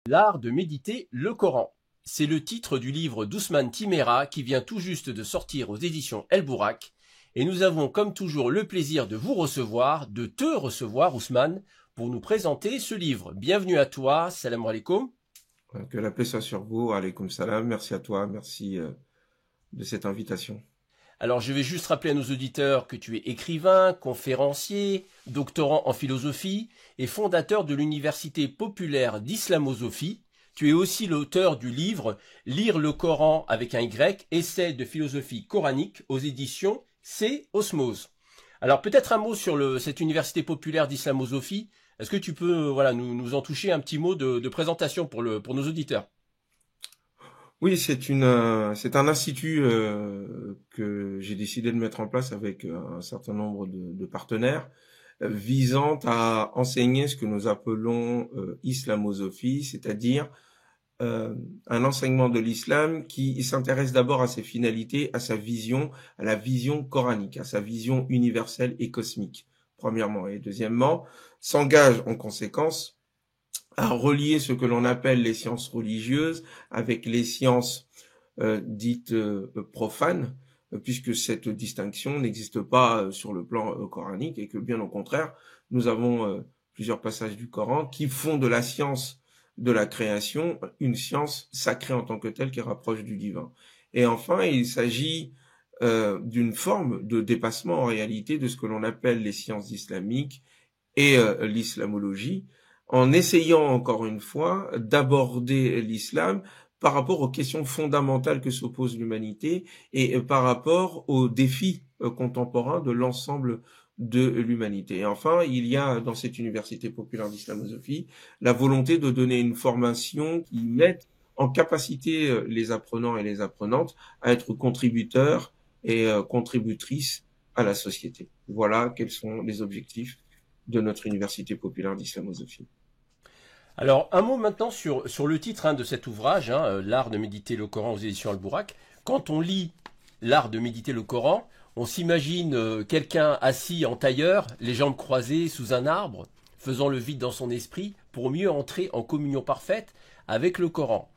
L'art de méditer le Coran. C'est le titre du livre d'Ousmane Timéra qui vient tout juste de sortir aux éditions El Bourak. Et nous avons comme toujours le plaisir de vous recevoir, de te recevoir Ousmane, pour nous présenter ce livre. Bienvenue à toi, salam alaikum. Que la paix soit sur vous, alaykoum salam, merci à toi, merci de cette invitation. Alors je vais juste rappeler à nos auditeurs que tu es écrivain, conférencier, doctorant en philosophie et fondateur de l'Université populaire d'islamosophie. Tu es aussi l'auteur du livre Lire le Coran avec un Y, essai de philosophie coranique aux éditions C. Osmose. Alors peut-être un mot sur cette Université populaire d'islamosophie. Est-ce que tu peux nous en toucher un petit mot de présentation pour nos auditeurs? Oui, c'est un institut que j'ai décidé de mettre en place avec un certain nombre de partenaires visant à enseigner ce que nous appelons islamosophie, c'est-à-dire un enseignement de l'islam qui s'intéresse d'abord à ses finalités, à sa vision, à la vision coranique, à sa vision universelle et cosmique, premièrement. Et deuxièmement, s'engage en conséquence à relier ce que l'on appelle les sciences religieuses avec les sciences dites profanes, puisque cette distinction n'existe pas sur le plan coranique et que bien au contraire, nous avons plusieurs passages du Coran qui font de la science de la création une science sacrée en tant que telle qui rapproche du divin. Et enfin, il s'agit d'une forme de dépassement en réalité de ce que l'on appelle les sciences islamiques et l'islamologie, en essayant encore une fois d'aborder l'islam par rapport aux questions fondamentales que s'oppose l'humanité et par rapport aux défis contemporains de l'ensemble de l'humanité. Et enfin, il y a dans cette université populaire d'islamosophie la volonté de donner une formation qui mette en capacité les apprenants et les apprenantes à être contributeurs et contributrices à la société. Voilà quels sont les objectifs de notre université populaire d'islamosophie. Alors, un mot maintenant sur le titre de cet ouvrage, L'art de méditer le Coran aux éditions Al-Bourak. Quand on lit L'art de méditer le Coran, on s'imagine quelqu'un assis en tailleur, les jambes croisées sous un arbre, faisant le vide dans son esprit pour mieux entrer en communion parfaite avec le Coran.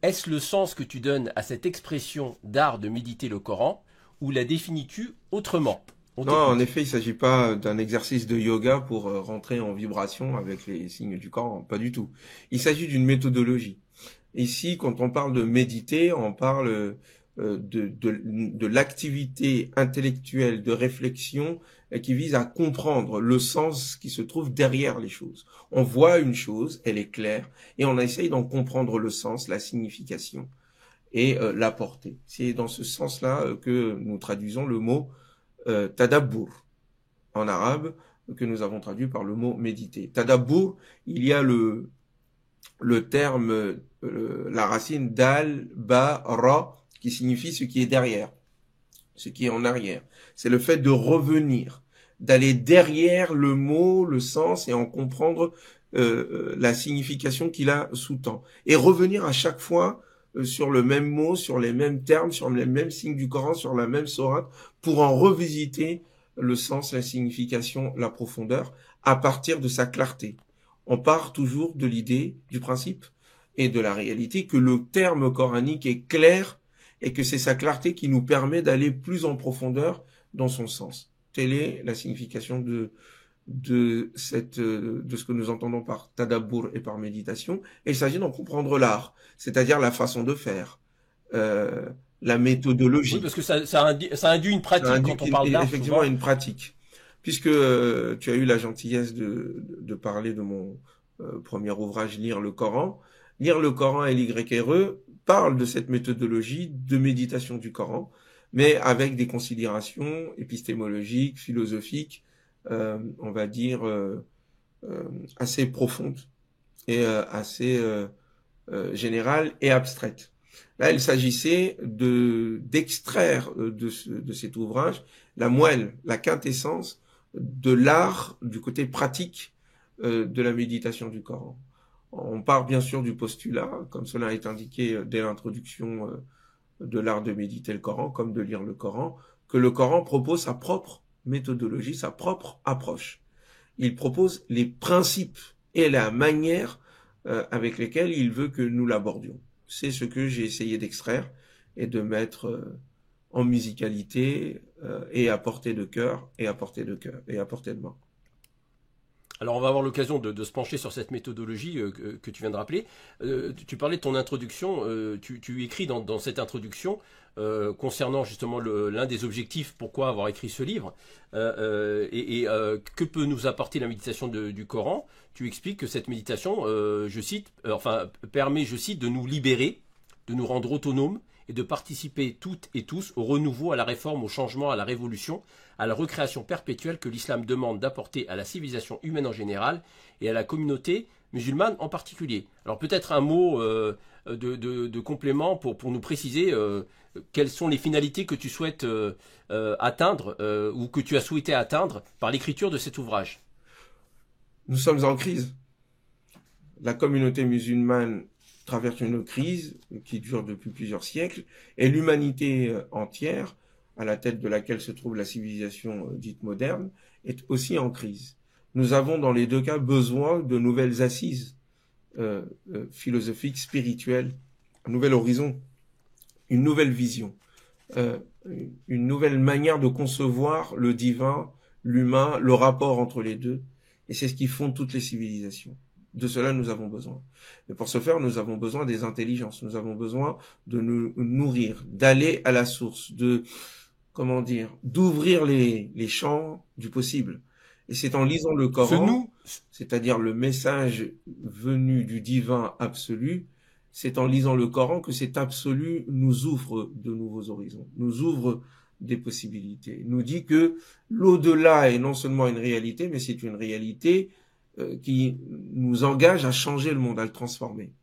Est-ce le sens que tu donnes à cette expression d'art de méditer le Coran ou la définis-tu autrement? On Non, en t'écoute. effet, il ne s'agit pas d'un exercice de yoga pour rentrer en vibration avec les signes du Coran, pas du tout. Il s'agit d'une méthodologie. Ici, quand on parle de méditer, on parle de l'activité intellectuelle de réflexion qui vise à comprendre le sens qui se trouve derrière les choses. On voit une chose, elle est claire, et on essaye d'en comprendre le sens, la signification et la portée. C'est dans ce sens-là que nous traduisons le mot tadabbur en arabe, que nous avons traduit par le mot méditer. Tadabbur, il y a le terme, la racine dal, ba, ra, qui signifie ce qui est derrière, ce qui est en arrière. C'est le fait de revenir, d'aller derrière le mot, le sens, et en comprendre la signification qu'il a sous-tend. Et revenir à chaque fois sur le même mot, sur les mêmes termes, sur les mêmes signes du Coran, sur la même sourate, pour en revisiter le sens, la signification, la profondeur, à partir de sa clarté. On part toujours de l'idée, du principe et de la réalité que le terme coranique est clair et que c'est sa clarté qui nous permet d'aller plus en profondeur dans son sens. Telle est la signification de ce que nous entendons par tadabbur et par méditation. Et il s'agit d'en comprendre l'art, c'est-à-dire la façon de faire, la Oui, méthodologie. parce que ça induit une Ça pratique indique quand on parle d'art, effectivement souvent. une pratique. Puisque tu as eu la gentillesse de parler de mon premier ouvrage, Lire le Coran. Lire le Coran et l'YRE parle de cette méthodologie de méditation du Coran, mais avec des considérations épistémologiques, philosophiques, on va dire assez profondes et assez générales et abstraites. Là, il s'agissait d'extraire de cet ouvrage la moelle, la quintessence de l'art, du côté pratique de la méditation du Coran. On part bien sûr du postulat, comme cela est indiqué dès l'introduction de l'art de méditer le Coran, comme de lire le Coran, que le Coran propose sa propre méthodologie, sa propre approche. Il propose les principes et la manière avec lesquels il veut que nous l'abordions. C'est ce que j'ai essayé d'extraire et de mettre en musicalité et à portée de cœur et à portée de cœur et à portée de main. Alors on va avoir l'occasion de se pencher sur cette méthodologie que tu viens de rappeler. Tu parlais de ton introduction, tu écris dans cette introduction concernant justement l'un des objectifs, pourquoi avoir écrit ce livre, que peut nous apporter la méditation du Coran. Tu expliques que cette méditation, je cite, permet, je cite, de nous libérer, de nous rendre autonomes et de participer toutes et tous au renouveau, à la réforme, au changement, à la révolution, à la recréation perpétuelle que l'islam demande d'apporter à la civilisation humaine en général et à la communauté musulmane en particulier. Alors peut-être un mot de complément pour nous préciser quelles sont les finalités que tu souhaites atteindre ou que tu as souhaité atteindre par l'écriture de cet ouvrage. Nous sommes en crise. La communauté musulmane traverse une crise qui dure depuis plusieurs siècles et l'humanité entière, à la tête de laquelle se trouve la civilisation dite moderne, est aussi en crise. Nous avons dans les deux cas besoin de nouvelles assises philosophiques, spirituelles, un nouvel horizon, une nouvelle vision, une nouvelle manière de concevoir le divin, l'humain, le rapport entre les deux. Et c'est ce qui fonde toutes les civilisations. De cela, nous avons besoin. Et pour ce faire, nous avons besoin des intelligences. Nous avons besoin de nous nourrir, d'aller à la source, d'ouvrir les champs du possible. Et c'est en lisant le Coran, c'est-à-dire le message venu du divin absolu, c'est en lisant le Coran que cet absolu nous ouvre de nouveaux horizons, nous ouvre des possibilités, nous dit que l'au-delà est non seulement une réalité, mais c'est une réalité qui nous engage à changer le monde, à le transformer.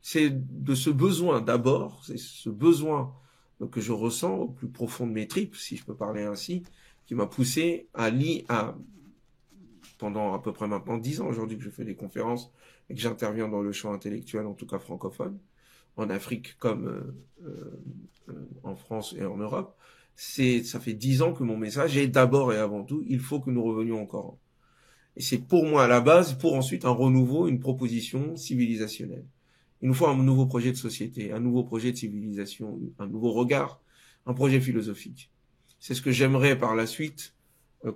C'est de ce besoin d'abord, c'est ce besoin que je ressens au plus profond de mes tripes, si je peux parler ainsi, qui m'a poussé pendant à peu près maintenant 10 ans aujourd'hui que je fais des conférences et que j'interviens dans le champ intellectuel, en tout cas francophone, en Afrique comme en France et en Europe. Ça fait 10 ans que mon message est d'abord et avant tout, il faut que nous revenions au Coran. Et c'est pour moi à la base, pour ensuite un renouveau, une proposition civilisationnelle. Il nous faut un nouveau projet de société, un nouveau projet de civilisation, un nouveau regard, un projet philosophique. C'est ce que j'aimerais par la suite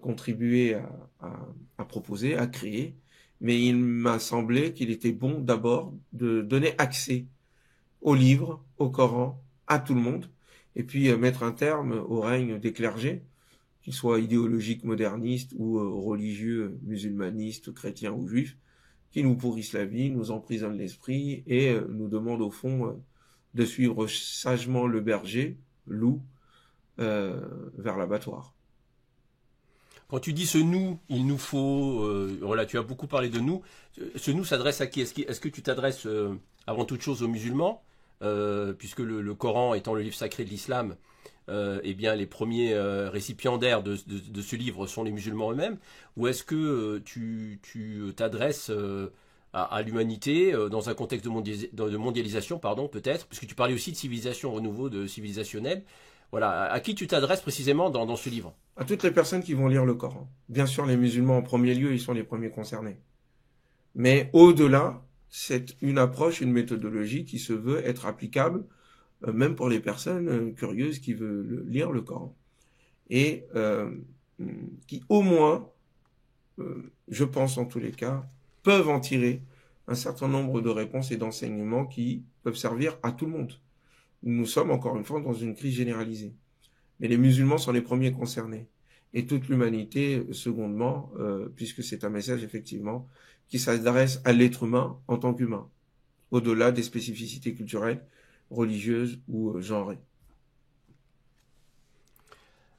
contribuer à proposer, à créer. Mais il m'a semblé qu'il était bon d'abord de donner accès au livre, au Coran, à tout le monde, et puis mettre un terme au règne des clergés, qu'ils soient idéologiques, modernistes ou religieux, musulmanistes, chrétiens ou juifs, qui nous pourrissent la vie, nous emprisonnent l'esprit et nous demandent au fond de suivre sagement le berger, loup, vers l'abattoir. Quand tu dis ce nous, il nous faut, voilà, tu as beaucoup parlé de nous. Ce nous s'adresse à qui? Est-ce que tu t'adresses avant toute chose aux musulmans, puisque le Coran étant le livre sacré de l'islam, eh bien les premiers récipiendaires de ce livre sont les musulmans eux-mêmes, ou est-ce que tu t'adresses à l'humanité dans un contexte de mondialisation, pardon, peut-être, puisque tu parlais aussi de civilisation, renouveau de civilisationnel. Voilà, à qui tu t'adresses précisément dans ce livre? À toutes les personnes qui vont lire le Coran. Bien sûr, les musulmans en premier lieu, ils sont les premiers concernés. Mais au-delà, c'est une approche, une méthodologie qui se veut être applicable même pour les personnes curieuses qui veulent lire le Coran. Et qui au moins, je pense en tous les cas, peuvent en tirer un certain nombre de réponses et d'enseignements qui peuvent servir à tout le monde. Nous sommes encore une fois dans une crise généralisée. Mais les musulmans sont les premiers concernés. Et toute l'humanité, secondement, puisque c'est un message effectivement qui s'adresse à l'être humain en tant qu'humain, au-delà des spécificités culturelles, religieuses ou genrées.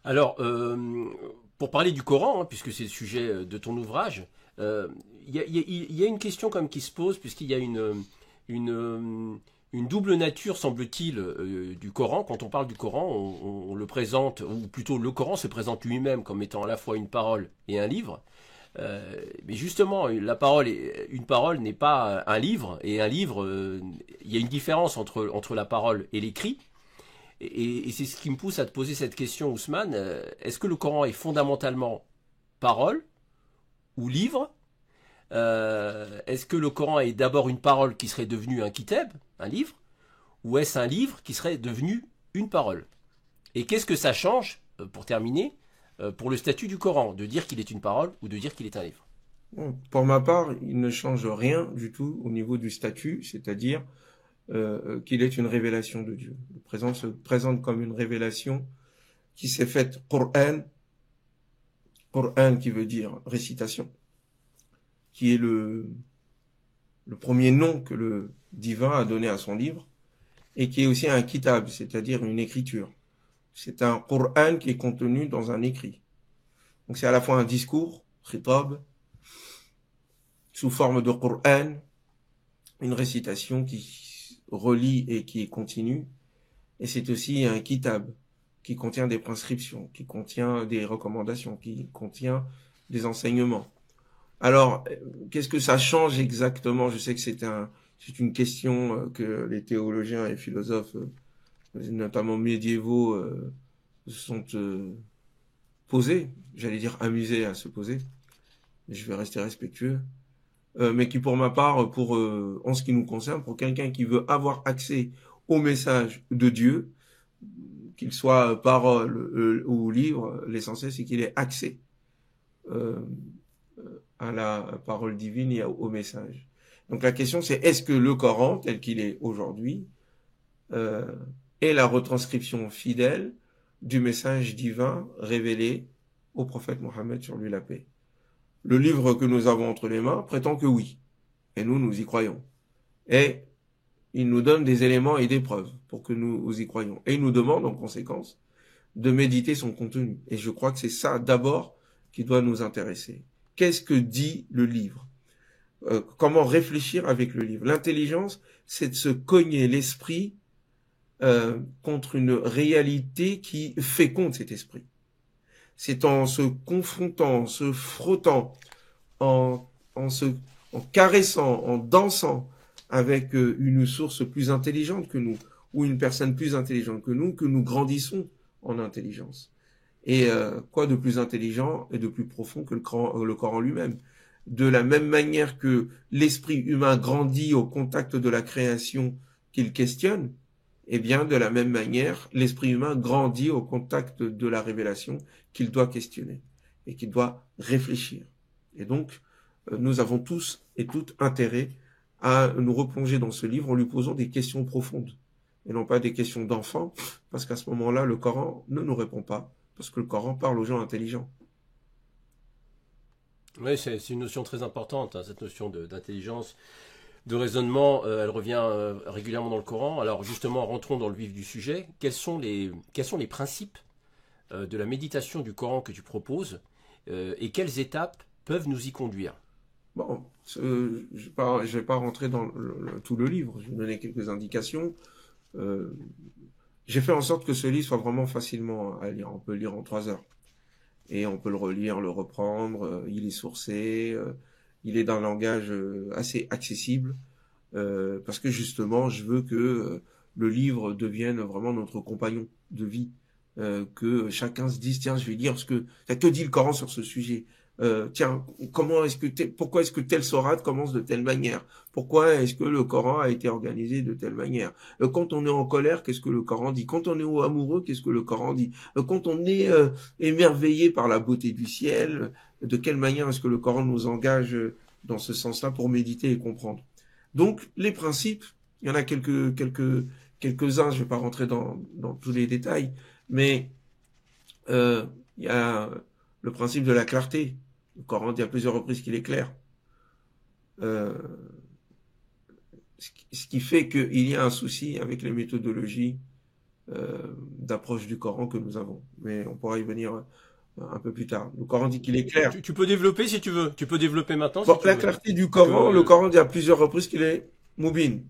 Alors, pour parler du Coran, hein, puisque c'est le sujet de ton ouvrage, il y a une question comme qui se pose, puisqu'il y a une double nature, semble-t-il, du Coran. Quand on parle du Coran, on le présente, ou plutôt le Coran se présente lui-même comme étant à la fois une parole et un livre. Mais justement, une parole n'est pas un livre, et un livre, il y a une différence entre la parole et l'écrit. Et c'est ce qui me pousse à te poser cette question, Ousmane. Est-ce que le Coran est fondamentalement parole ou livre, Est-ce que le Coran est d'abord une parole qui serait devenue un kitab, un livre, ou est-ce un livre qui serait devenu une parole? Et qu'est-ce que ça change, pour terminer, pour le statut du Coran, de dire qu'il est une parole ou de dire qu'il est un livre? Bon, pour ma part, il ne change rien du tout au niveau du statut, c'est-à-dire qu'il est une révélation de Dieu. Le présent se présente comme une révélation qui s'est faite Qur'an qui veut dire récitation, qui est le premier nom que le divin a donné à son livre, et qui est aussi un kitab, c'est-à-dire une écriture. C'est un Qur'an qui est contenu dans un écrit. Donc c'est à la fois un discours, khitab, sous forme de Qur'an, une récitation qui relie et qui est continue, et c'est aussi un kitab qui contient des prescriptions, qui contient des recommandations, qui contient des enseignements. Alors, qu'est-ce que ça change exactement? Je sais que c'est une question que les théologiens et philosophes, notamment médiévaux, sont posés, j'allais dire amusés à se poser, je vais rester respectueux, mais qui pour ma part, en ce qui nous concerne, pour quelqu'un qui veut avoir accès au message de Dieu, qu'il soit parole ou livre, l'essentiel c'est qu'il ait accès à la parole divine et au message. Donc la question c'est, est-ce que le Coran, tel qu'il est aujourd'hui, est la retranscription fidèle du message divin révélé au prophète Mohammed, sur lui la paix? Le livre que nous avons entre les mains prétend que oui, et nous y croyons. Et il nous donne des éléments et des preuves pour que nous y croyons. Et il nous demande en conséquence de méditer son contenu. Et je crois que c'est ça d'abord qui doit nous intéresser. Qu'est-ce que dit le livre? Comment réfléchir avec le livre? L'intelligence, c'est de se cogner l'esprit contre une réalité qui féconde cet esprit. C'est en se confrontant, en se frottant, en caressant, en dansant avec une source plus intelligente que nous, ou une personne plus intelligente que nous grandissons en intelligence. Et quoi de plus intelligent et de plus profond que le Coran lui-même? De la même manière que l'esprit humain grandit au contact de la création qu'il questionne, eh bien, de la même manière, l'esprit humain grandit au contact de la révélation qu'il doit questionner et qu'il doit réfléchir. Et donc, nous avons tous et toutes intérêt à nous replonger dans ce livre en lui posant des questions profondes et non pas des questions d'enfants, parce qu'à ce moment-là, le Coran ne nous répond pas, parce que le Coran parle aux gens intelligents. Oui, c'est une notion très importante, hein, cette notion d'intelligence, de raisonnement, elle revient régulièrement dans le Coran. Alors justement, rentrons dans le vif du sujet. Quels sont les principes de la méditation du Coran que tu proposes et quelles étapes peuvent nous y conduire? Bon, je vais pas rentrer dans tout le livre, je vais donner quelques indications. J'ai fait en sorte que ce livre soit vraiment facilement à lire. On peut le lire en 3 heures. Et on peut le relire, le reprendre, il est sourcé, il est d'un langage assez accessible, parce que justement, je veux que le livre devienne vraiment notre compagnon de vie, que chacun se dise, tiens, je vais lire que dit le Coran sur ce sujet. Tiens, pourquoi est-ce que telle sourate commence de telle manière? Pourquoi est-ce que le Coran a été organisé de telle manière? Quand on est en colère, qu'est-ce que le Coran dit? Quand on est amoureux, qu'est-ce que le Coran dit? Quand on est émerveillé par la beauté du ciel, de quelle manière est-ce que le Coran nous engage dans ce sens-là pour méditer et comprendre? Donc, les principes, il y en a quelques-uns, je vais pas rentrer dans tous les détails, mais il y a le principe de la clarté. Le Coran dit à plusieurs reprises qu'il est clair. Ce qui fait qu'il y a un souci avec les méthodologies d'approche du Coran que nous avons. Mais on pourra y venir un peu plus tard. Le Coran dit qu'il est clair. Tu peux développer si tu veux. Tu peux développer maintenant. Bon, la clarté du Coran, le Coran dit à plusieurs reprises qu'il est mubin.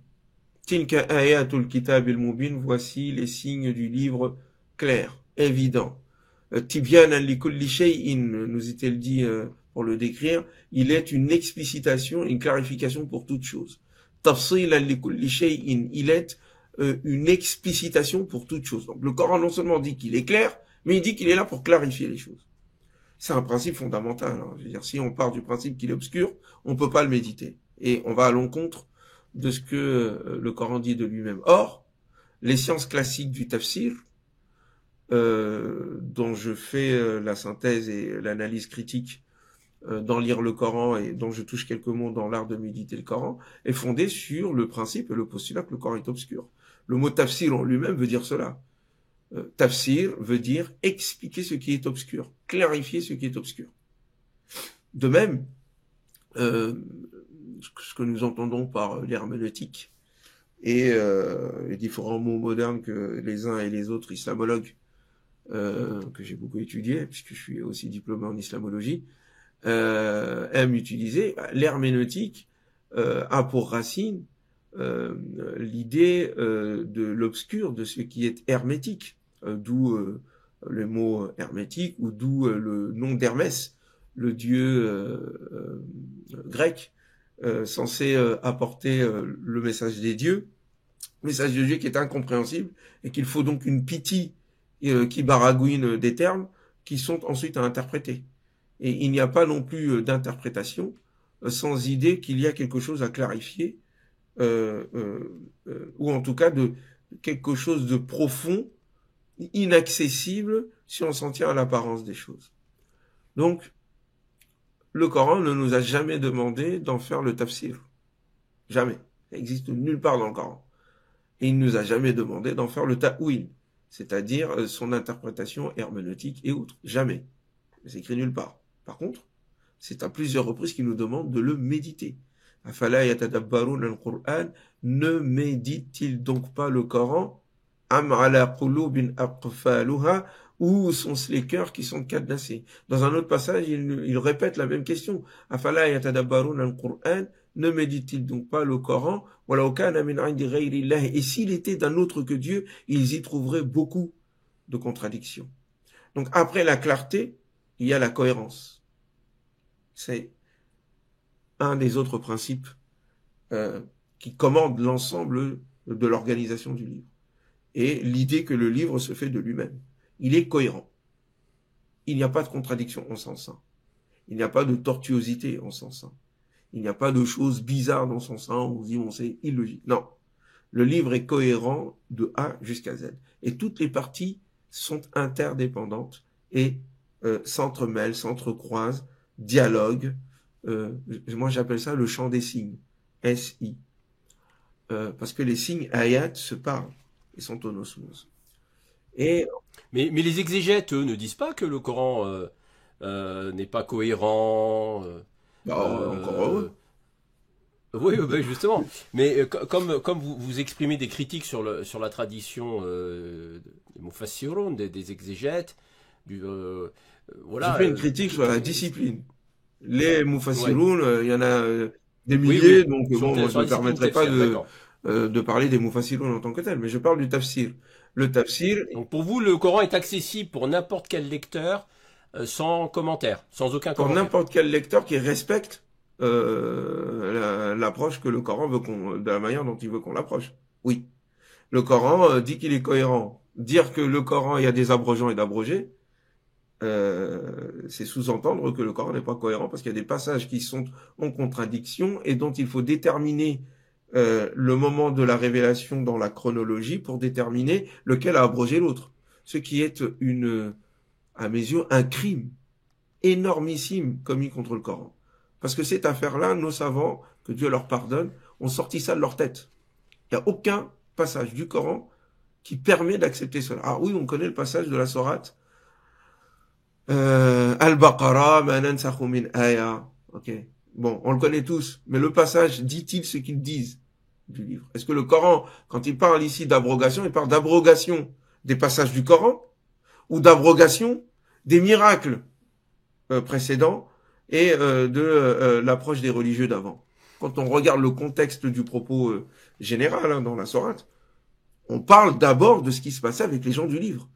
Tilka ayatul kitab al-mubin, voici les signes du livre clair, évident. Tibyanan li kulli shay'in, nous est-il dit pour le décrire, il est une explicitation, une clarification pour toute chose. Tafsilan li kulli shay'in, il est une explicitation pour toute chose. Donc le Coran non seulement dit qu'il est clair, mais il dit qu'il est là pour clarifier les choses. c'est un principe fondamental. Hein. Je veux dire, si on part du principe qu'il est obscur, on peut pas le méditer. Et on va à l'encontre de ce que le Coran dit de lui-même. Or, les sciences classiques du tafsir, dont je fais la synthèse et l'analyse critique dans Lire le Coran et dont je touche quelques mots dans l'art de méditer le Coran, est fondée sur le principe et le postulat que le Coran est obscur. Le mot tafsir en lui-même veut dire cela. Tafsir veut dire expliquer ce qui est obscur, clarifier ce qui est obscur. De même, ce que nous entendons par l'herméneutique et les différents mots modernes que les uns et les autres islamologues, que j'ai beaucoup étudié, puisque je suis aussi diplômé en islamologie, aiment utiliser, l'herméneutique a pour racine l'idée de l'obscur, de ce qui est hermétique, d'où le mot hermétique, ou d'où le nom d'Hermès, le dieu grec, censé apporter le message des dieux, le message de Dieu qui est incompréhensible, et qu'il faut donc une pitié qui baragouine des termes qui sont ensuite à interpréter. Et il n'y a pas non plus d'interprétation sans idée qu'il y a quelque chose à clarifier, ou en tout cas de quelque chose de profond, inaccessible, si on s'en tient à l'apparence des choses. Donc, le Coran ne nous a jamais demandé d'en faire le tafsir. Jamais. Ça n'existe nulle part dans le Coran. Et il ne nous a jamais demandé d'en faire le ta'wil, c'est-à-dire son interprétation herméneutique et autres. Jamais. C'est écrit nulle part. Par contre, c'est à plusieurs reprises qu'il nous demande de le méditer. Afala yatadabbarun al-Qur'an, ne médite-t-il donc pas le Coran? Am ala qulubin aqfaluha, où sont les cœurs qui sont cadenassés? Dans un autre passage, il répète la même question. Afala yatadabbarun al-Qur'an, ne médite-t-il donc pas le Coran? Walau kana min 'indi ghayri Allah, et s'il était d'un autre que Dieu, ils y trouveraient beaucoup de contradictions. Donc après la clarté, il y a la cohérence. C'est un des autres principes qui commande l'ensemble de l'organisation du livre. Et l'idée que le livre se fait de lui-même. Il est cohérent. Il n'y a pas de contradiction en son sein. Il n'y a pas de tortuosité en son sein. Il n'y a pas de choses bizarres dans son sein où on se dit, bon, c'est illogique. Non. Le livre est cohérent de A jusqu'à Z. Et toutes les parties sont interdépendantes et s'entremêlent, s'entrecroisent, dialoguent. Moi, j'appelle ça le chant des signes. S-I. Parce que les signes ayat se parlent et sont en osmose. Et Mais les exégètes, eux, ne disent pas que le Coran n'est pas cohérent. encore heureux. Oui, bah, justement. Mais comme vous exprimez des critiques sur la tradition des mufassirun, des exégètes, voilà. J'ai fait une critique sur la discipline. Les mufassirun, Ouais. il y en a des Oui, milliers, oui. donc Sur, bon, moi je sur ne la me discipline permettrai pas tafsir, d'accord. de parler des mufassirun en tant que tel, mais je parle du tafsir. Le tafsir, Donc pour vous, le Coran est accessible pour n'importe quel lecteur sans commentaire, sans aucun pour commentaire. n'importe quel lecteur qui respecte l'approche que le Coran veut de la manière dont il veut qu'on l'approche. Oui. Le Coran dit qu'il est cohérent. Dire que le Coran, il y a des abrogeants et d'abrogés, c'est sous-entendre que le Coran n'est pas cohérent parce qu'il y a des passages qui sont en contradiction et dont il faut déterminer le moment de la révélation dans la chronologie pour déterminer lequel a abrogé l'autre. Ce qui est à mes yeux, un crime énormissime commis contre le Coran. Parce que cette affaire-là, nos savants, que Dieu leur pardonne, ont sorti ça de leur tête. Il n'y a aucun passage du Coran qui permet d'accepter cela. Ah oui, on connaît le passage de la sourate Al-Baqarah, ma nansakhu min aya. Ok. Bon, on le connaît tous. Mais le passage dit-il ce qu'ils disent du livre? Est-ce que le Coran, quand il parle ici d'abrogation, il parle d'abrogation des passages du Coran ou d'abrogation des miracles précédents et de l'approche des religieux d'avant? Quand on regarde le contexte du propos général hein, dans la sourate, on parle d'abord de ce qui se passait avec les gens du livre.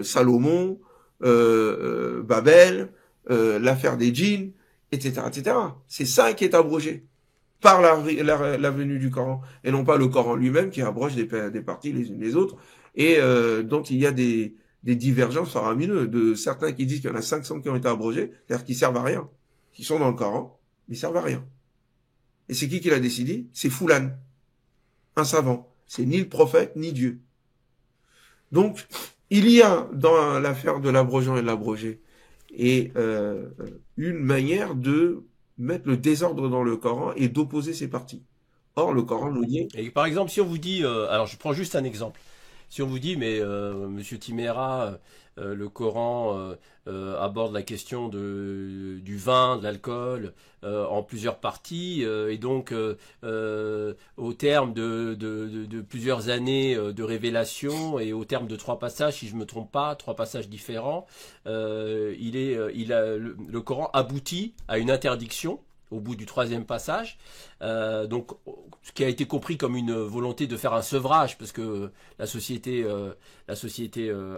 Salomon, Babel, l'affaire des djinns, etc., etc. C'est ça qui est abrogé par la venue du Coran, et non pas le Coran lui-même qui abroge des parties les unes les autres, et dont il y a des des divergences faramineuses, de certains qui disent qu'il y en a 500 qui ont été abrogés, c'est-à-dire qui servent à rien, qui sont dans le Coran, mais ils servent à rien. Et c'est qui l'a décidé? C'est Foulan, un savant. C'est ni le prophète, ni Dieu. Donc, il y a dans l'affaire de l'abrogeant et de l'abrogé une manière de mettre le désordre dans le Coran et d'opposer ces parties. Or, le Coran nous dit... Et par exemple, si on vous dit, alors je prends juste un exemple. Si on vous dit, mais Monsieur Timéra, le Coran aborde la question du vin, de l'alcool, en plusieurs parties, et donc au terme de plusieurs années de révélation et au terme de 3 passages, si je me trompe pas, 3 passages différents, le Coran aboutit à une interdiction au bout du 3e passage, donc ce qui a été compris comme une volonté de faire un sevrage, parce que la société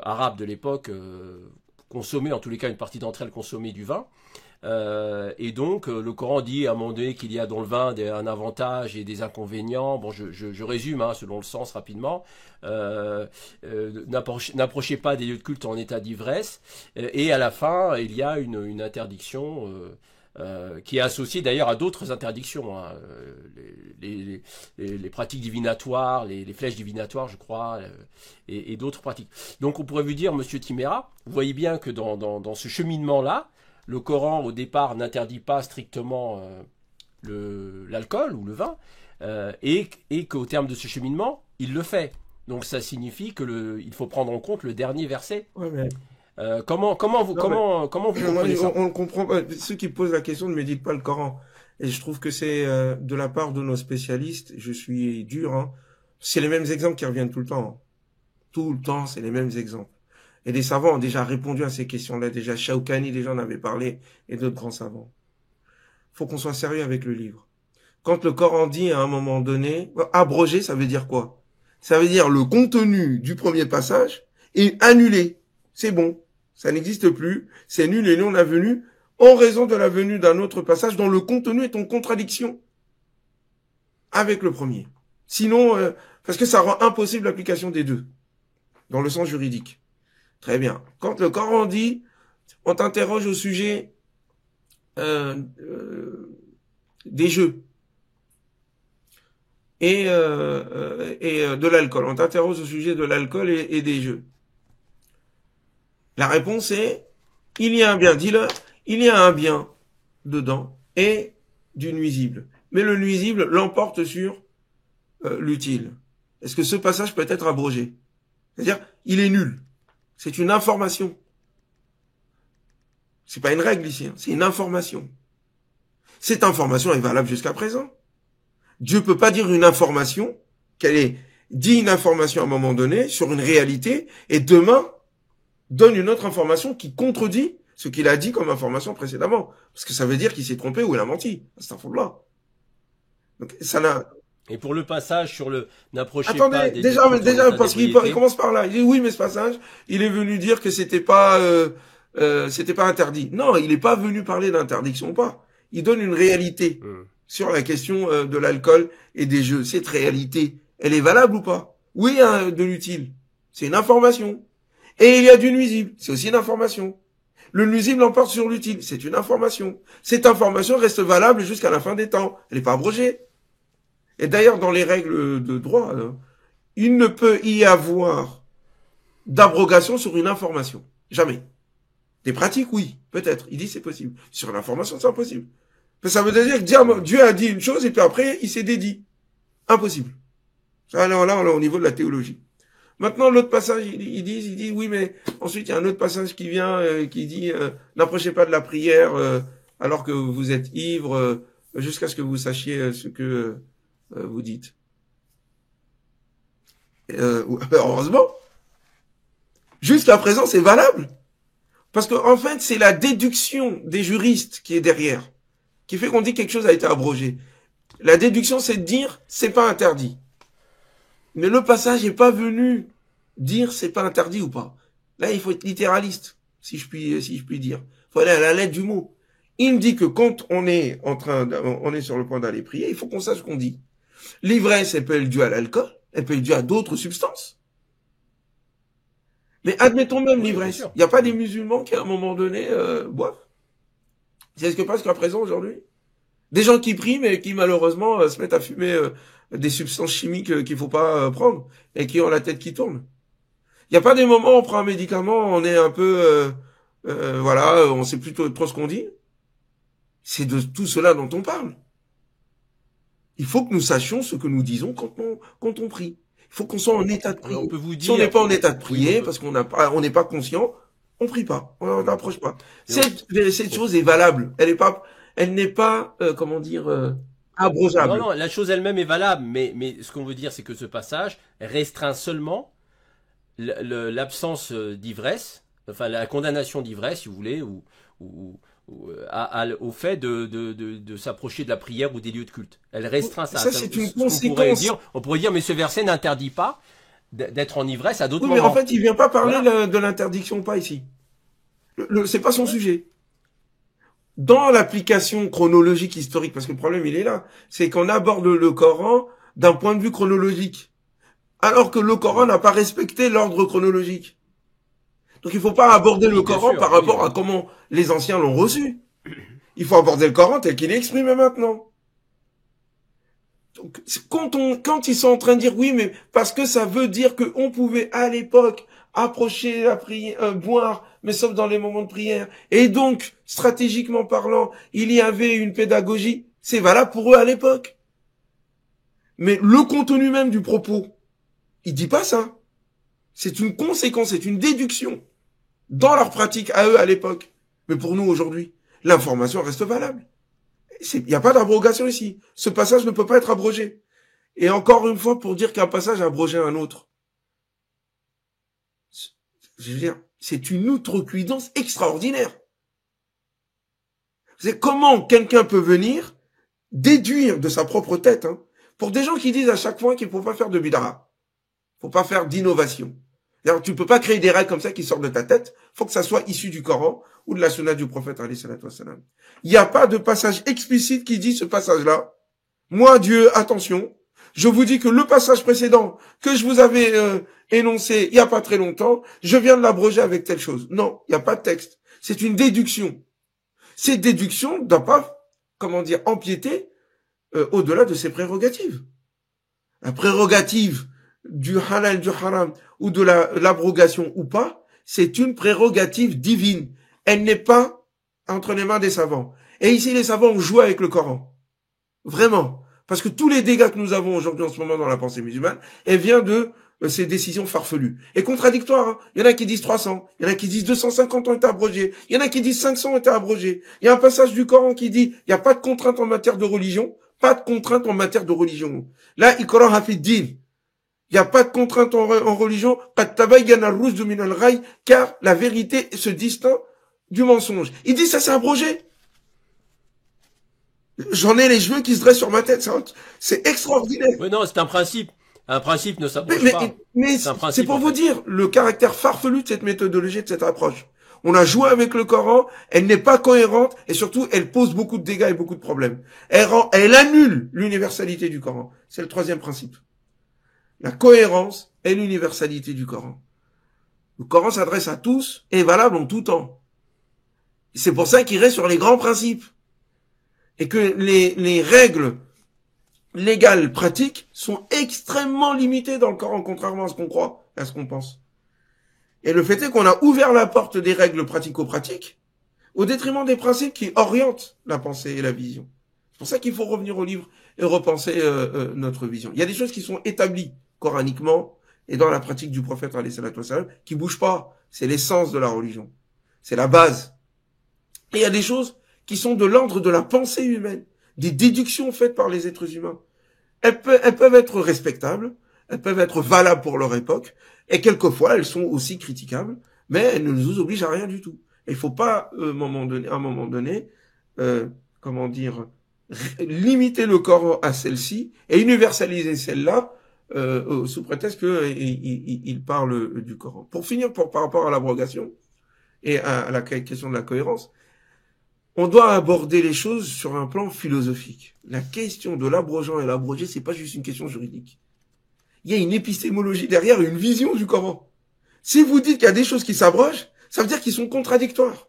arabe de l'époque consommait, en tous les cas une partie d'entre elles consommait du vin, et donc le Coran dit à un moment donné qu'il y a dans le vin un avantage et des inconvénients. Bon, je résume selon le sens rapidement. N'approchez pas des lieux de culte en état d'ivresse, et à la fin il y a une interdiction qui est associé d'ailleurs à d'autres interdictions, hein, les pratiques divinatoires, les flèches divinatoires, je crois, et d'autres pratiques. Donc on pourrait vous dire, Monsieur Timéra, vous voyez bien que dans ce cheminement-là, le Coran au départ n'interdit pas strictement l'alcool ou le vin, et qu'au terme de ce cheminement, il le fait. Donc ça signifie il faut prendre en compte le dernier verset. Ouais, mais... comment vous comprenez ça? On comprend. Ceux qui posent la question ne méditent pas le Coran. Et je trouve que c'est de la part de nos spécialistes. Je suis dur. Hein. C'est les mêmes exemples qui reviennent tout le temps. Tout le temps, c'est les mêmes exemples. Et des savants ont déjà répondu à ces questions-là. Déjà, Shawkani, déjà en avait parlé, et d'autres grands savants. Faut qu'on soit sérieux avec le livre. Quand le Coran dit à un moment donné, abroger, ça veut dire quoi? Ça veut dire le contenu du premier passage est annulé. C'est bon. Ça n'existe plus, c'est nul et non avenu, en raison de la venue d'un autre passage dont le contenu est en contradiction avec le premier. Sinon, parce que ça rend impossible l'application des deux, dans le sens juridique. Très bien. Quand le Coran dit, on t'interroge au sujet des jeux et de l'alcool, on t'interroge au sujet de l'alcool et des jeux. La réponse est, il y a un bien, dis-le, il y a un bien dedans et du nuisible. Mais le nuisible l'emporte sur l'utile. Est-ce que ce passage peut être abrogé? C'est-à-dire, il est nul. C'est une information. C'est pas une règle ici, hein, c'est une information. Cette information est valable jusqu'à présent. Dieu peut pas dire une information, qu'elle ait dit une information à un moment donné sur une réalité, et demain, donne une autre information qui contredit ce qu'il a dit comme information précédemment. Parce que ça veut dire qu'il s'est trompé ou il a menti. C'est un fond-là. Donc, ça n'a... Et pour le passage sur le n'approchez pas Attendez, des déjà, parce qu'il commence par là. Il dit oui, mais ce passage, il est venu dire que c'était pas interdit. Non, il n'est pas venu parler d'interdiction ou pas. Il donne une réalité sur la question de l'alcool et des jeux. Cette réalité, elle est valable ou pas? Oui, hein, de l'utile. C'est une information. Et il y a du nuisible, c'est aussi une information. Le nuisible l'emporte sur l'utile, c'est une information. Cette information reste valable jusqu'à la fin des temps, elle n'est pas abrogée. Et d'ailleurs, dans les règles de droit, il ne peut y avoir d'abrogation sur une information. Jamais. Des pratiques, oui, peut-être. Il dit c'est possible. Sur l'information, c'est impossible. Ça veut dire que Dieu a dit une chose et puis après, il s'est dédit. Impossible. Ça, là, on est au niveau de la théologie. Maintenant, l'autre passage, il dit, oui, mais ensuite, il y a un autre passage qui vient, qui dit, n'approchez pas de la prière alors que vous êtes ivre, jusqu'à ce que vous sachiez ce que vous dites. Heureusement, jusqu'à présent, c'est valable. Parce que en fait, c'est la déduction des juristes qui est derrière, qui fait qu'on dit que quelque chose a été abrogé. La déduction, c'est de dire, c'est pas interdit. Mais le passage n'est pas venu dire c'est pas interdit ou pas. Là, il faut être littéraliste, si je puis dire. Il faut aller à la lettre du mot. Il me dit que quand on est sur le point d'aller prier, il faut qu'on sache ce qu'on dit. L'ivresse, elle peut être due à l'alcool, elle peut être due à d'autres substances. Mais admettons même Oui, bien l'ivresse. sûr. Il n'y a pas des musulmans qui, à un moment donné, boivent. C'est ce que passe qu'à présent, aujourd'hui. Des gens qui prient, mais qui, malheureusement, se mettent à fumer des substances chimiques qu'il faut pas prendre et qui ont la tête qui tourne. Il n'y a pas des moments où on prend un médicament, on est un peu... voilà, on sait plutôt trop ce qu'on dit. C'est de tout cela dont on parle. Il faut que nous sachions ce que nous disons quand on prie. Il faut qu'on soit en état de prier. On peut vous Si on dire, n'est pas en état de oui, prier, parce qu'on n'est pas conscient, on prie pas, on n'approche pas. Et on- Cette chose est valable. Elle n'est pas, comment dire, non, abrogeable. non, la chose elle-même est valable, mais ce qu'on veut dire, c'est que ce passage restreint seulement l'absence d'ivresse, enfin la condamnation d'ivresse, si vous voulez, ou, au fait de s'approcher de la prière ou des lieux de culte. Elle restreint ça. Ça, c'est une Ce qu'on pourrait conséquence. dire, on pourrait dire, mais ce verset n'interdit pas d'être en ivresse à d'autres Oui, mais en moments. fait, il vient pas parler Voilà. de l'interdiction ou pas ici. C'est pas son sujet. Dans l'application chronologique historique, parce que le problème il est là, c'est qu'on aborde le Coran d'un point de vue chronologique, alors que le Coran n'a pas respecté l'ordre chronologique. Donc il faut pas aborder le Oui, bien Coran sûr. par Oui, rapport à comment les anciens l'ont reçu. Il faut aborder le Coran tel qu'il est exprimé maintenant. Donc, quand ils sont en train de dire oui, mais parce que ça veut dire qu'on pouvait à l'époque approcher la prière, boire, mais sauf dans les moments de prière. Et donc, stratégiquement parlant, il y avait une pédagogie. C'est valable pour eux à l'époque. Mais le contenu même du propos, il dit pas ça. C'est une conséquence, c'est une déduction dans leur pratique à eux à l'époque. Mais pour nous aujourd'hui, l'information reste valable. Il n'y a pas d'abrogation ici. Ce passage ne peut pas être abrogé. Et encore une fois, pour dire qu'un passage a abrogé un autre. Je veux dire, c'est une outrecuidance extraordinaire. C'est comment quelqu'un peut venir déduire de sa propre tête, hein, pour des gens qui disent à chaque fois qu'il ne faut pas faire de bid'a, il ne faut pas faire d'innovation. Alors, tu ne peux pas créer des règles comme ça qui sortent de ta tête. Il faut que ça soit issu du Coran ou de la sunna du prophète, alayhi salatu wassalam. Il n'y a pas de passage explicite qui dit ce passage-là. Moi, Dieu, attention, je vous dis que le passage précédent que je vous avais énoncé il n'y a pas très longtemps, je viens de l'abroger avec telle chose. Non, il n'y a pas de texte. C'est une déduction. Cette déduction ne doit pas, comment dire, empiéter au-delà de ses prérogatives. La prérogative du halal, du haram, ou de l'abrogation ou pas, c'est une prérogative divine. Elle n'est pas entre les mains des savants. Et ici, les savants ont joué avec le Coran. Vraiment. Parce que tous les dégâts que nous avons aujourd'hui en ce moment dans la pensée musulmane, elle vient de ces décisions farfelues. Et contradictoires, hein. Il y en a qui disent 300, il y en a qui disent 250 ont été abrogés, il y en a qui disent 500 ont été abrogés. Il y a un passage du Coran qui dit, il n'y a pas de contrainte en matière de religion, pas de contrainte en matière de religion. Là, Iqra hafid din. Il n'y a pas de contrainte en religion, car la vérité se distingue du mensonge. Il dit ça c'est abrogé. J'en ai les cheveux qui se dressent sur ma tête, c'est extraordinaire. Oui, non, c'est un principe. Un principe ne s'abroge Mais, pas. mais C'est un c'est principe, pour en vous fait. dire le caractère farfelu de cette méthodologie, de cette approche. On a joué avec le Coran, elle n'est pas cohérente et surtout elle pose beaucoup de dégâts et beaucoup de problèmes. Elle annule l'universalité du Coran. C'est le troisième principe. La cohérence et l'universalité du Coran. Le Coran s'adresse à tous et est valable en tout temps. C'est pour ça qu'il reste sur les grands principes. Et que les règles légales pratiques sont extrêmement limitées dans le Coran, contrairement à ce qu'on croit, à ce qu'on pense. Et le fait est qu'on a ouvert la porte des règles pratico-pratiques au détriment des principes qui orientent la pensée et la vision. C'est pour ça qu'il faut revenir au livre et repenser notre vision. Il y a des choses qui sont établies coraniquement et dans la pratique du prophète alayhi salatu wassalam qui bougent pas. C'est l'essence de la religion. C'est la base. Et il y a des choses qui sont de l'ordre de la pensée humaine, des déductions faites par les êtres humains. Elles peuvent être respectables, elles peuvent être valables pour leur époque, et quelquefois elles sont aussi critiquables, mais elles ne nous obligent à rien du tout. Il ne faut pas, à un moment donné, comment dire, limiter le Coran à celle-ci et universaliser celle-là sous prétexte qu'il parle du Coran. Pour finir, par rapport à l'abrogation et à la question de la cohérence, on doit aborder les choses sur un plan philosophique. La question de l'abrogeant et l'abrogé, c'est pas juste une question juridique. Il y a une épistémologie derrière, une vision du Coran. Si vous dites qu'il y a des choses qui s'abrogent, ça veut dire qu'ils sont contradictoires.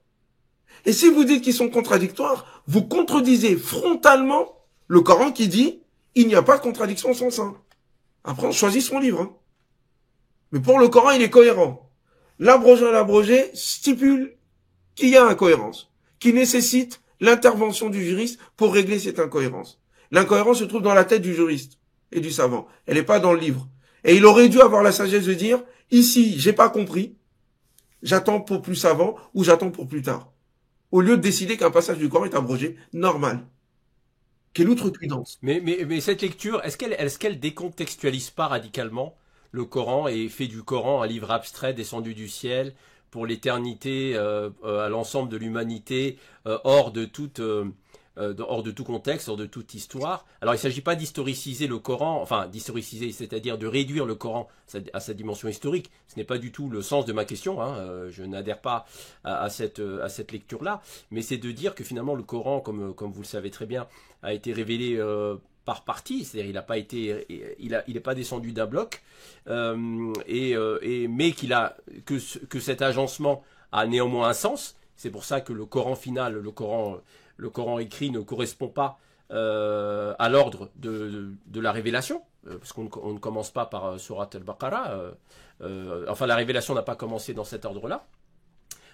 Et si vous dites qu'ils sont contradictoires, vous contredisez frontalement le Coran qui dit il n'y a pas de contradiction sans sein. Après, on choisit son livre. Hein. Mais pour le Coran, il est cohérent. L'abrogé stipule qu'il y a incohérence, qui nécessite l'intervention du juriste pour régler cette incohérence. L'incohérence se trouve dans la tête du juriste et du savant. Elle n'est pas dans le livre. Et il aurait dû avoir la sagesse de dire, ici, j'ai pas compris, j'attends pour plus savant ou j'attends pour plus tard. Au lieu de décider qu'un passage du Coran est abrogé, normal. Quelle outrecuidance. Mais cette lecture, est-ce qu'elle décontextualise pas radicalement le Coran et fait du Coran un livre abstrait descendu du ciel pour l'éternité, à l'ensemble de l'humanité, hors de tout contexte, hors de toute histoire. Alors il ne s'agit pas d'historiciser le Coran, enfin d'historiciser, c'est-à-dire de réduire le Coran à sa dimension historique. Ce n'est pas du tout le sens de ma question, hein. Je n'adhère pas à cette lecture-là, mais c'est de dire que finalement le Coran, comme vous le savez très bien, a été révélé par partie, c'est-à-dire il n'est pas descendu d'un bloc, mais que cet agencement a néanmoins un sens. C'est pour ça que le Coran final, le Coran écrit ne correspond pas à l'ordre de la révélation, parce qu'on ne commence pas par Surat al-Baqarah, enfin la révélation n'a pas commencé dans cet ordre-là.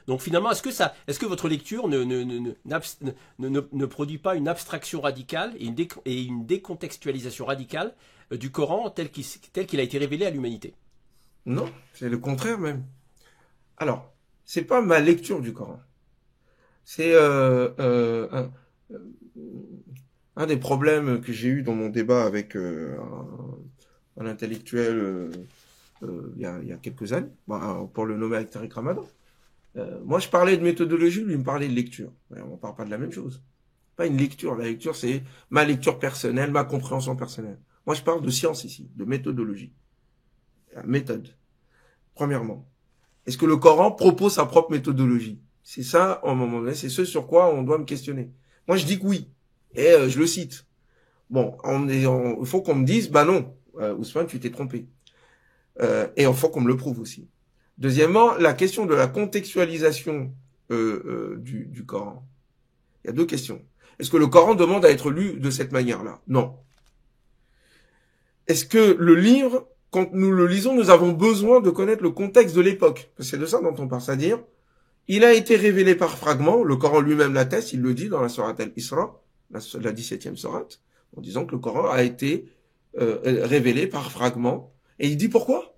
Donc finalement, est-ce que votre lecture ne produit pas une abstraction radicale et une décontextualisation radicale du Coran tel qu'il a été révélé à l'humanité? Non, c'est le contraire même. Alors, c'est pas ma lecture du Coran. C'est un des problèmes que j'ai eu dans mon débat avec un intellectuel il y a quelques années, pour le nommer avec Tariq Ramadan. Moi, je parlais de méthodologie, lui, il me parlait de lecture. On ne parle pas de la même chose. Pas une lecture. La lecture, c'est ma lecture personnelle, ma compréhension personnelle. Moi, je parle de science ici, de méthodologie. La méthode. Premièrement. Est-ce que le Coran propose sa propre méthodologie? C'est ça, à un moment donné, c'est ce sur quoi on doit me questionner. Moi, je dis que oui. Et je le cite. Bon, il faut qu'on me dise, bah non, Ousmane, tu t'es trompé. Et il faut qu'on me le prouve aussi. Deuxièmement, la question de la contextualisation du Coran. Il y a deux questions. Est-ce que le Coran demande à être lu de cette manière-là? Non. Est-ce que le livre, quand nous le lisons, nous avons besoin de connaître le contexte de l'époque? Parce que c'est de ça dont on parle, c'est-à-dire, il a été révélé par fragments, le Coran lui-même l'atteste, il le dit dans la sourate Al-Isra, la 17e sourate, en disant que le Coran a été révélé par fragments. Et il dit pourquoi?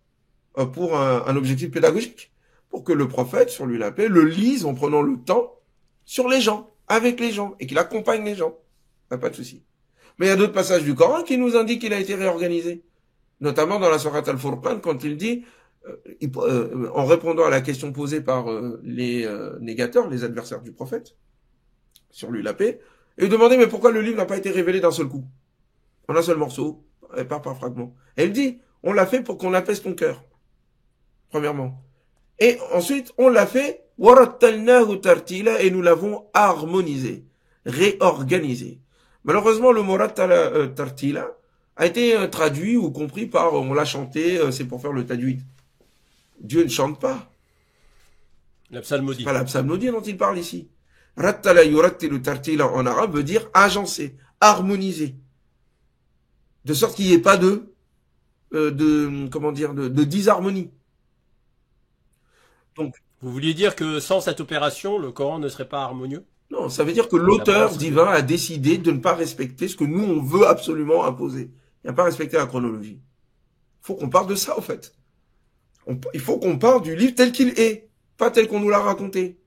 Pour un objectif pédagogique. Pour que le prophète, sur lui la paix, le lise en prenant le temps sur les gens, avec les gens, et qu'il accompagne les gens. Pas de souci. Mais il y a d'autres passages du Coran qui nous indiquent qu'il a été réorganisé. Notamment dans la sourate Al-Furqan, quand il dit, en répondant à la question posée par les négateurs, les adversaires du prophète, sur lui la paix, et il demandait, mais pourquoi le livre n'a pas été révélé d'un seul coup, en un seul morceau, et pas par fragment. Et il dit, on l'a fait pour qu'on apaise ton cœur. Premièrement. Et ensuite, on l'a fait, warattalnahu tartila, et nous l'avons harmonisé, réorganisé. Malheureusement, le mot tartila a été traduit ou compris par on l'a chanté, c'est pour faire le tajwid. Dieu ne chante pas. La psalmodie. C'est pas la psalmodie dont il parle ici. Rattala yurattilu tartila en arabe veut dire agencer, harmoniser. De sorte qu'il n'y ait pas de disharmonie. Donc, vous vouliez dire que sans cette opération, le Coran ne serait pas harmonieux? Non, ça veut dire que l'auteur divin a décidé de ne pas respecter ce que nous, on veut absolument imposer. Il n'a pas respecté la chronologie. Il faut qu'on parle de ça, en fait. Il faut qu'on parle du livre tel qu'il est, pas tel qu'on nous l'a raconté.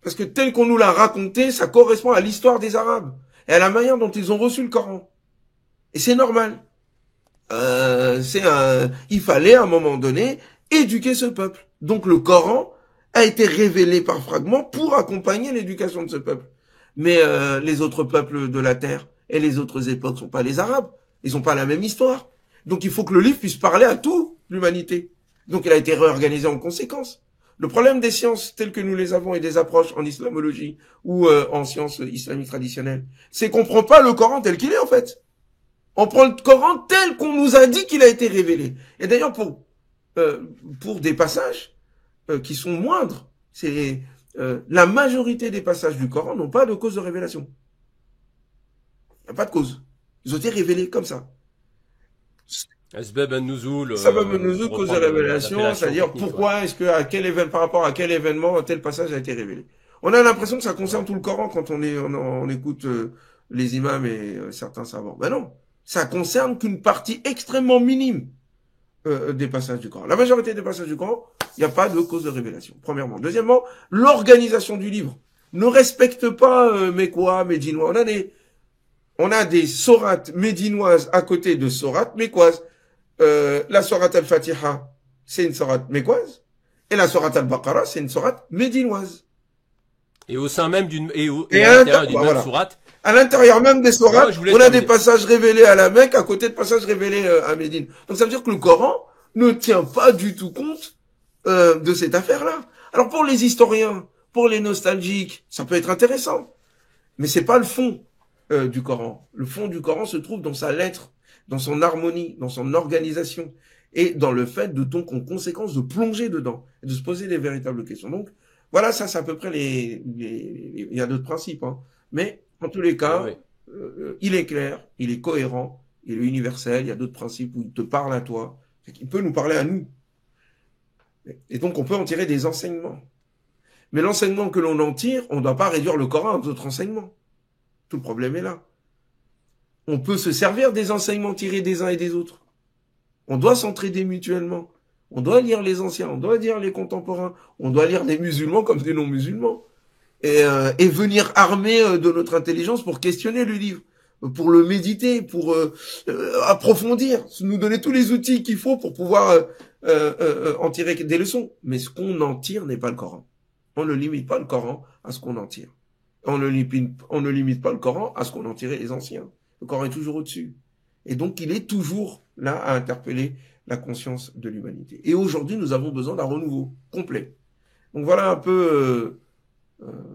Parce que tel qu'on nous l'a raconté, ça correspond à l'histoire des Arabes et à la manière dont ils ont reçu le Coran. Et c'est normal. Il fallait, à un moment donné, éduquer ce peuple. Donc le Coran a été révélé par fragments pour accompagner l'éducation de ce peuple. Mais les autres peuples de la terre et les autres époques sont pas les Arabes. Ils n'ont pas la même histoire. Donc il faut que le livre puisse parler à toute l'humanité. Donc il a été réorganisé en conséquence. Le problème des sciences telles que nous les avons et des approches en islamologie ou en sciences islamiques traditionnelles, c'est qu'on prend pas le Coran tel qu'il est en fait. On prend le Coran tel qu'on nous a dit qu'il a été révélé. Et d'ailleurs, pour des passages qui sont moindres. C'est la majorité des passages du Coran n'ont pas de cause de révélation. Il n'y a pas de cause. Ils ont été révélés comme ça. Asbab an-nuzul, Sabab an-nuzul, cause de révélation, c'est-à-dire pourquoi est-ce que, par rapport à quel événement tel passage a été révélé. On a l'impression que ça concerne tout le Coran quand on écoute les imams et certains savants. Ben non, ça concerne qu'une partie extrêmement minime des passages du Coran. La majorité des passages du Coran, il n'y a pas de cause de révélation, premièrement. Deuxièmement, l'organisation du livre ne respecte pas mécois, médinois. On a des sourates médinoises à côté de sourates mécoises. La sourate al-Fatiha, c'est une sourate mécoise, et la sourate al-Baqarah, c'est une sourate médinoise. Et au sein même d'une même sourate. À l'intérieur même des sourates, on a des passages révélés à la Mecque à côté de passages révélés à Médine. Donc ça veut dire que le Coran ne tient pas du tout compte de cette affaire-là. Alors pour les historiens, pour les nostalgiques, ça peut être intéressant, mais c'est pas le fond du Coran. Le fond du Coran se trouve dans sa lettre, dans son harmonie, dans son organisation, et dans le fait donc en conséquence de plonger dedans, et de se poser des véritables questions. Donc, voilà, ça c'est à peu près il y a d'autres principes, hein. Mais, en tous les cas, il est clair, il est cohérent, il est universel, il y a d'autres principes où il te parle à toi, il peut nous parler à nous. Et donc, on peut en tirer des enseignements. Mais l'enseignement que l'on en tire, on ne doit pas réduire le Coran à d'autres enseignements. Tout le problème est là. On peut se servir des enseignements tirés des uns et des autres. On doit s'entraider mutuellement. On doit lire les anciens, on doit lire les contemporains, on doit lire des musulmans comme des non-musulmans. Et venir armé de notre intelligence pour questionner le livre, pour le méditer, pour approfondir, nous donner tous les outils qu'il faut pour pouvoir en tirer des leçons. Mais ce qu'on en tire n'est pas le Coran. On ne limite pas le Coran à ce qu'on en tire. On ne limite pas le Coran à ce qu'on en tirait les anciens. Le Coran est toujours au-dessus. Et donc, il est toujours là à interpeller la conscience de l'humanité. Et aujourd'hui, nous avons besoin d'un renouveau complet. Donc voilà un peu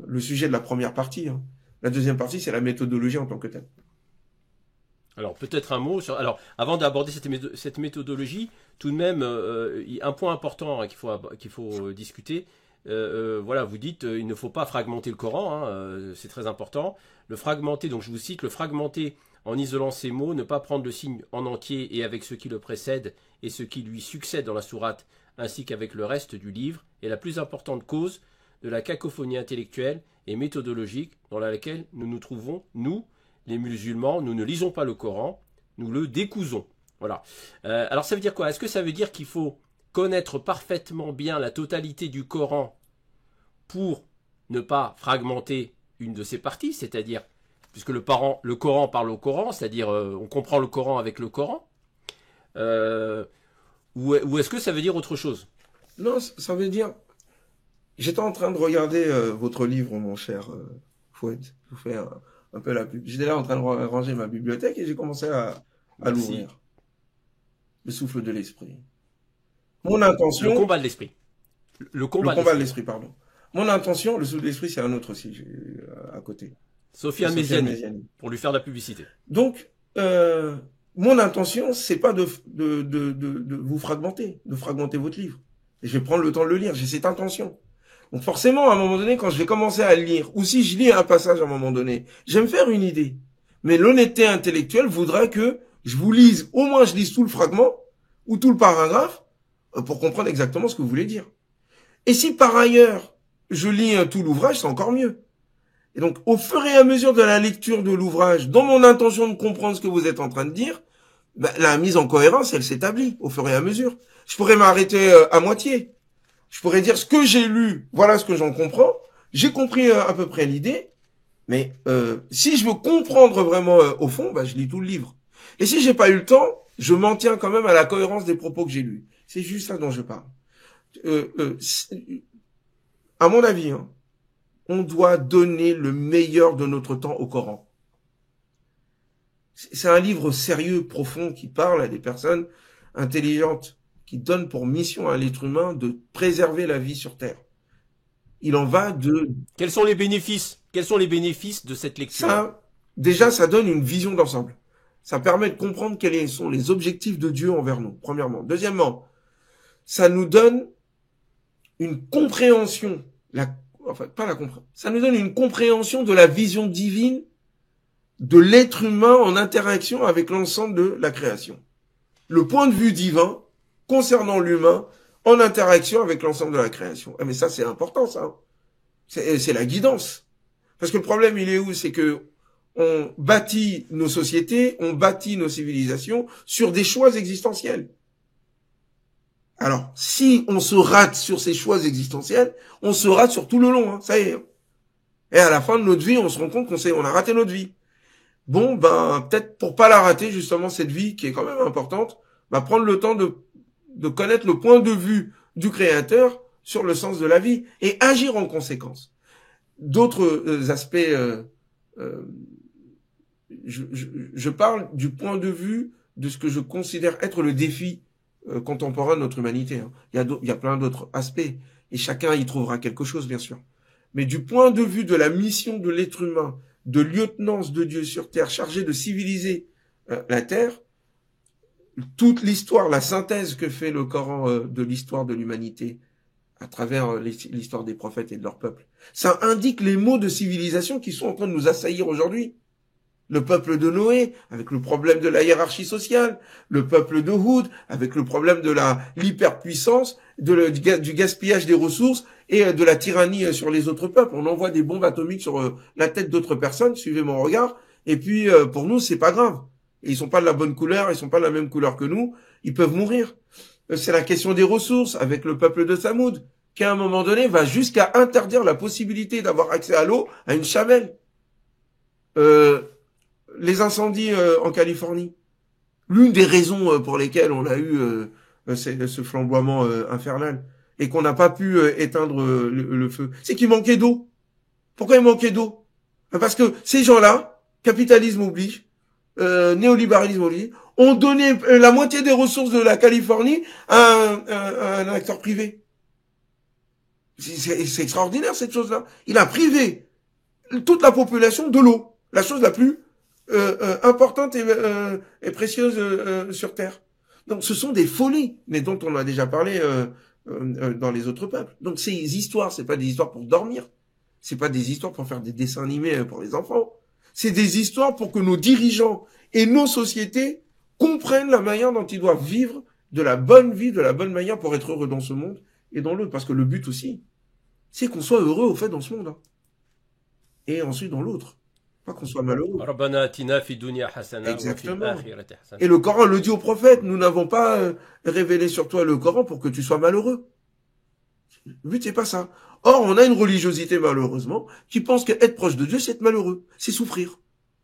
le sujet de la première partie. Hein. La deuxième partie, c'est la méthodologie en tant que telle. Alors peut-être un mot sur. Alors avant d'aborder cette méthodologie, tout de même un point important qu'il faut discuter. Voilà, vous dites il ne faut pas fragmenter le Coran, hein, c'est très important. Le fragmenter, donc je vous cite, le fragmenter en isolant ces mots, ne pas prendre le signe en entier et avec ce qui le précède et ce qui lui succède dans la sourate, ainsi qu'avec le reste du livre, est la plus importante cause de la cacophonie intellectuelle et méthodologique dans laquelle nous nous trouvons, nous, les musulmans. Nous ne lisons pas le Coran, nous le décousons. Voilà. Alors ça veut dire quoi? Est-ce que ça veut dire qu'il faut connaître parfaitement bien la totalité du Coran pour ne pas fragmenter une de ses parties, c'est-à-dire, puisque le Coran parle au Coran, c'est-à-dire on comprend le Coran avec le Coran, ou est-ce que ça veut dire autre chose? Non, ça veut dire... J'étais en train de regarder votre livre, mon cher Fouad. Je vous fais un peu la pub. J'étais là en train de ranger ma bibliothèque et j'ai commencé à l'ouvrir. Le souffle de l'esprit. Mon intention... Le combat de l'esprit. Le combat de l'esprit, pardon. Mon intention, le souffle de l'esprit, c'est un autre aussi à côté. Sofiane Méziani, pour lui faire de la publicité. Donc, mon intention, c'est pas de vous fragmenter, de fragmenter votre livre. Et je vais prendre le temps de le lire, j'ai cette intention. Donc forcément, à un moment donné, quand je vais commencer à le lire, ou si je lis un passage à un moment donné, je vais me faire une idée. Mais l'honnêteté intellectuelle voudra que je vous lise, au moins je lise tout le fragment, ou tout le paragraphe, pour comprendre exactement ce que vous voulez dire. Et si par ailleurs, je lis tout l'ouvrage, c'est encore mieux. Et donc, au fur et à mesure de la lecture de l'ouvrage, dans mon intention de comprendre ce que vous êtes en train de dire, ben, la mise en cohérence, elle s'établit au fur et à mesure. Je pourrais m'arrêter à moitié. Je pourrais dire ce que j'ai lu, voilà ce que j'en comprends. J'ai compris à peu près l'idée, mais si je veux comprendre vraiment au fond, ben, je lis tout le livre. Et si j'ai pas eu le temps, je m'en tiens quand même à la cohérence des propos que j'ai lus. C'est juste ça dont je parle. À mon avis, hein, on doit donner le meilleur de notre temps au Coran. C'est un livre sérieux, profond, qui parle à des personnes intelligentes, qui donne pour mission à l'être humain de préserver la vie sur Terre. Il en va de... Quels sont les bénéfices? Quels sont les bénéfices de cette lecture? Déjà, ça donne une vision d'ensemble. Ça permet de comprendre quels sont les objectifs de Dieu envers nous, premièrement. Deuxièmement, ça nous donne une compréhension, ça nous donne une compréhension de la vision divine de l'être humain en interaction avec l'ensemble de la création. Le point de vue divin concernant l'humain en interaction avec l'ensemble de la création. Mais ça, c'est important, ça. C'est la guidance. Parce que le problème, il est où? C'est que on bâtit nos sociétés, on bâtit nos civilisations sur des choix existentiels. Alors, si on se rate sur ces choix existentiels, on se rate sur tout le long, hein, ça y est. Et à la fin de notre vie, on se rend compte qu'on a raté notre vie. Bon, peut-être pour pas la rater, justement, cette vie qui est quand même importante, prendre le temps de connaître le point de vue du Créateur sur le sens de la vie et agir en conséquence. D'autres aspects, je parle du point de vue de ce que je considère être le défi contemporain de notre humanité. Hein. Il y a plein d'autres aspects et chacun y trouvera quelque chose, bien sûr. Mais du point de vue de la mission de l'être humain, de lieutenance de Dieu sur terre, chargé de civiliser la terre, toute l'histoire, la synthèse que fait le Coran de l'histoire de l'humanité à travers l'histoire des prophètes et de leur peuple, ça indique les mots de civilisation qui sont en train de nous assaillir aujourd'hui. Le peuple de Noé, avec le problème de la hiérarchie sociale, le peuple de Houd, avec le problème de l'hyperpuissance, du gaspillage des ressources et de la tyrannie sur les autres peuples. On envoie des bombes atomiques sur la tête d'autres personnes, suivez mon regard, et puis pour nous, c'est pas grave. Et ils sont pas de la bonne couleur, ils sont pas de la même couleur que nous, ils peuvent mourir. C'est la question des ressources, avec le peuple de Thamoud, qui à un moment donné va jusqu'à interdire la possibilité d'avoir accès à l'eau à une chamelle. Les incendies en Californie. L'une des raisons pour lesquelles on a eu ce flamboiement infernal et qu'on n'a pas pu éteindre le feu, c'est qu'il manquait d'eau. Pourquoi il manquait d'eau? Parce que ces gens-là, capitalisme oblige, néolibéralisme oblige, ont donné la moitié des ressources de la Californie à un acteur privé. C'est extraordinaire cette chose-là. Il a privé toute la population de l'eau, la chose la plus importante et précieuse sur Terre. Donc ce sont des folies, mais dont on a déjà parlé dans les autres peuples. Donc ces histoires, c'est pas des histoires pour dormir, c'est pas des histoires pour faire des dessins animés pour les enfants. C'est des histoires pour que nos dirigeants et nos sociétés comprennent la manière dont ils doivent vivre de la bonne vie, de la bonne manière pour être heureux dans ce monde et dans l'autre. Parce que le but aussi, c'est qu'on soit heureux au fait dans ce monde. Hein. Et ensuite dans l'autre. Pas qu'on soit malheureux. Exactement. Et le Coran le dit au prophète, nous n'avons pas révélé sur toi le Coran pour que tu sois malheureux. Le but, c'est pas ça. Or, on a une religiosité, malheureusement, qui pense qu'être proche de Dieu, c'est être malheureux, c'est souffrir.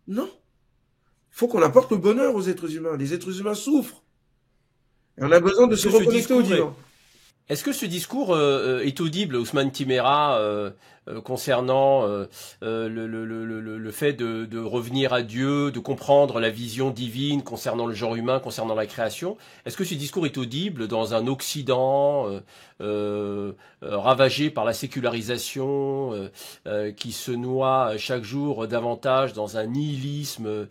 Non. Il faut qu'on apporte le bonheur aux êtres humains. Les êtres humains souffrent. Et on a besoin de se reconnecter au divin. Est-ce que ce discours est audible, Ousmane Timéra, concernant le fait de revenir à Dieu, de comprendre la vision divine concernant le genre humain, concernant la création? Est-ce que ce discours est audible dans un Occident ravagé par la sécularisation, qui se noie chaque jour davantage dans un nihilisme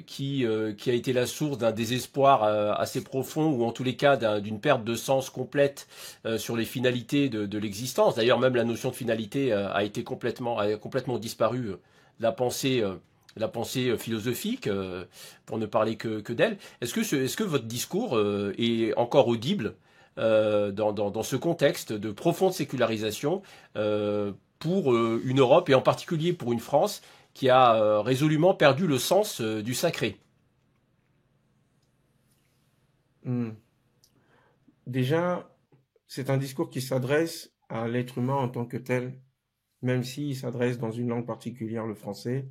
qui a été la source d'un désespoir assez profond, ou en tous les cas d'une perte de sens complète sur les finalités de l'existence. D'ailleurs, même la notion de finalité a complètement disparu de la pensée philosophique, pour ne parler que d'elle. Est-ce que votre discours est encore audible dans ce contexte de profonde sécularisation pour une Europe, et en particulier pour une France qui a résolument perdu le sens du sacré? Déjà, c'est un discours qui s'adresse à l'être humain en tant que tel, même s'il s'adresse dans une langue particulière, le français,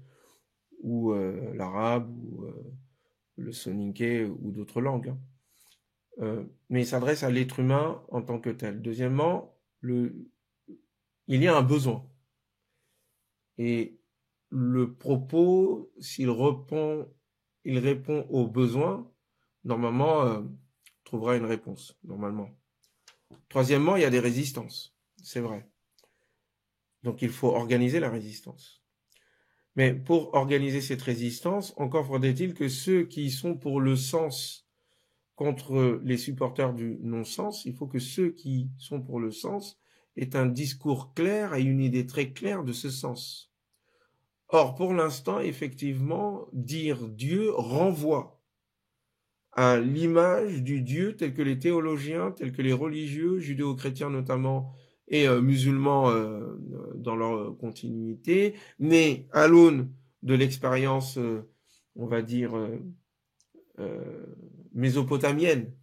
ou l'arabe, ou le soninké, ou d'autres langues. Mais il s'adresse à l'être humain en tant que tel. Deuxièmement, il y a un besoin. Et le propos, s'il répond aux besoins, normalement, trouvera une réponse, normalement. Troisièmement, il y a des résistances, c'est vrai. Donc il faut organiser la résistance. Mais pour organiser cette résistance, encore faudrait-il que ceux qui sont pour le sens contre les supporters du non-sens. Il faut que ceux qui sont pour le sens aient un discours clair et une idée très claire de ce sens. Or, pour l'instant, effectivement, dire Dieu renvoie à l'image du Dieu tel que les théologiens, tels que les religieux, judéo-chrétiens notamment, et musulmans dans leur continuité, nés à l'aune de l'expérience, on va dire, mésopotamienne,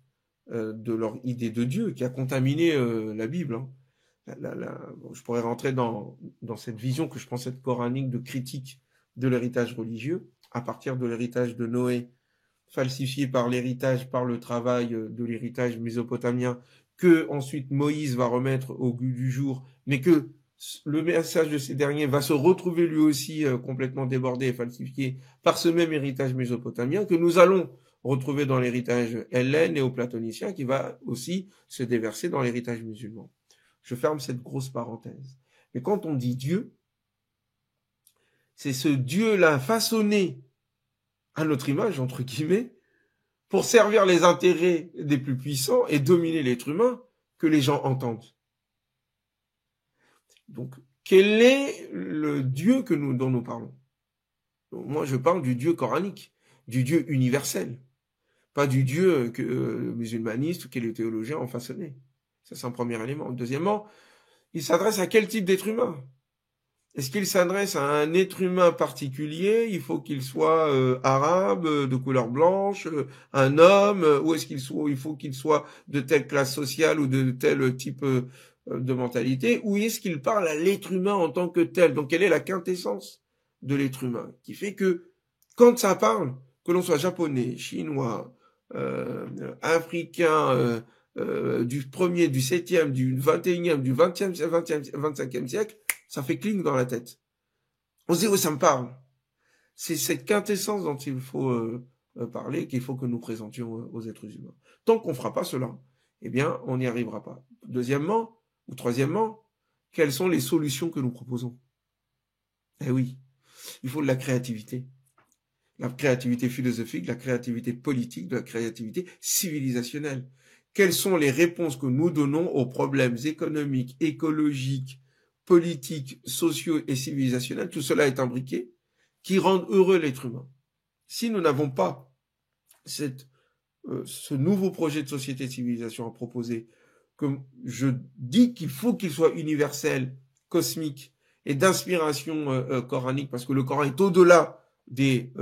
de leur idée de Dieu, qui a contaminé la Bible. Hein. Bon, je pourrais rentrer dans cette vision que je pense être coranique de critique de l'héritage religieux, à partir de l'héritage de Noé, falsifié par le travail de l'héritage mésopotamien, que ensuite Moïse va remettre au goût du jour, mais que le message de ces derniers va se retrouver lui aussi complètement débordé et falsifié par ce même héritage mésopotamien, que nous allons retrouver dans l'héritage hellène et néo-platonicien, qui va aussi se déverser dans l'héritage musulman. Je ferme cette grosse parenthèse. Mais quand on dit Dieu, c'est ce Dieu-là façonné à notre image, entre guillemets, pour servir les intérêts des plus puissants et dominer l'être humain que les gens entendent. Donc, quel est le Dieu dont nous parlons? Donc, moi, je parle du Dieu coranique, du Dieu universel, pas du Dieu que le musulmaniste ou que les théologiens ont façonné. Ça, c'est un premier élément. Deuxièmement, il s'adresse à quel type d'être humain? Est-ce qu'il s'adresse à un être humain particulier? Il faut qu'il soit arabe, de couleur blanche, un homme, ou est-ce il faut qu'il soit de telle classe sociale ou de tel type de mentalité? Ou est-ce qu'il parle à l'être humain en tant que tel? Donc, quelle est la quintessence de l'être humain? Qui fait que, quand ça parle, que l'on soit japonais, chinois, africain, du 1er, du 7e, du 21e, du 20e, 25e siècle, ça fait cling dans la tête. On se dit, oui, ça me parle. C'est cette quintessence dont il faut parler, qu'il faut que nous présentions aux êtres humains. Tant qu'on ne fera pas cela, eh bien, on n'y arrivera pas. Deuxièmement, ou troisièmement, quelles sont les solutions que nous proposons? Eh oui, il faut de la créativité. La créativité philosophique, la créativité politique, de la créativité civilisationnelle. Quelles sont les réponses que nous donnons aux problèmes économiques, écologiques, politiques, sociaux et civilisationnels? Tout cela est imbriqué, qui rendent heureux l'être humain. Si nous n'avons pas ce nouveau projet de société de civilisation à proposer, que je dis qu'il faut qu'il soit universel, cosmique et d'inspiration coranique, parce que le Coran est au-delà des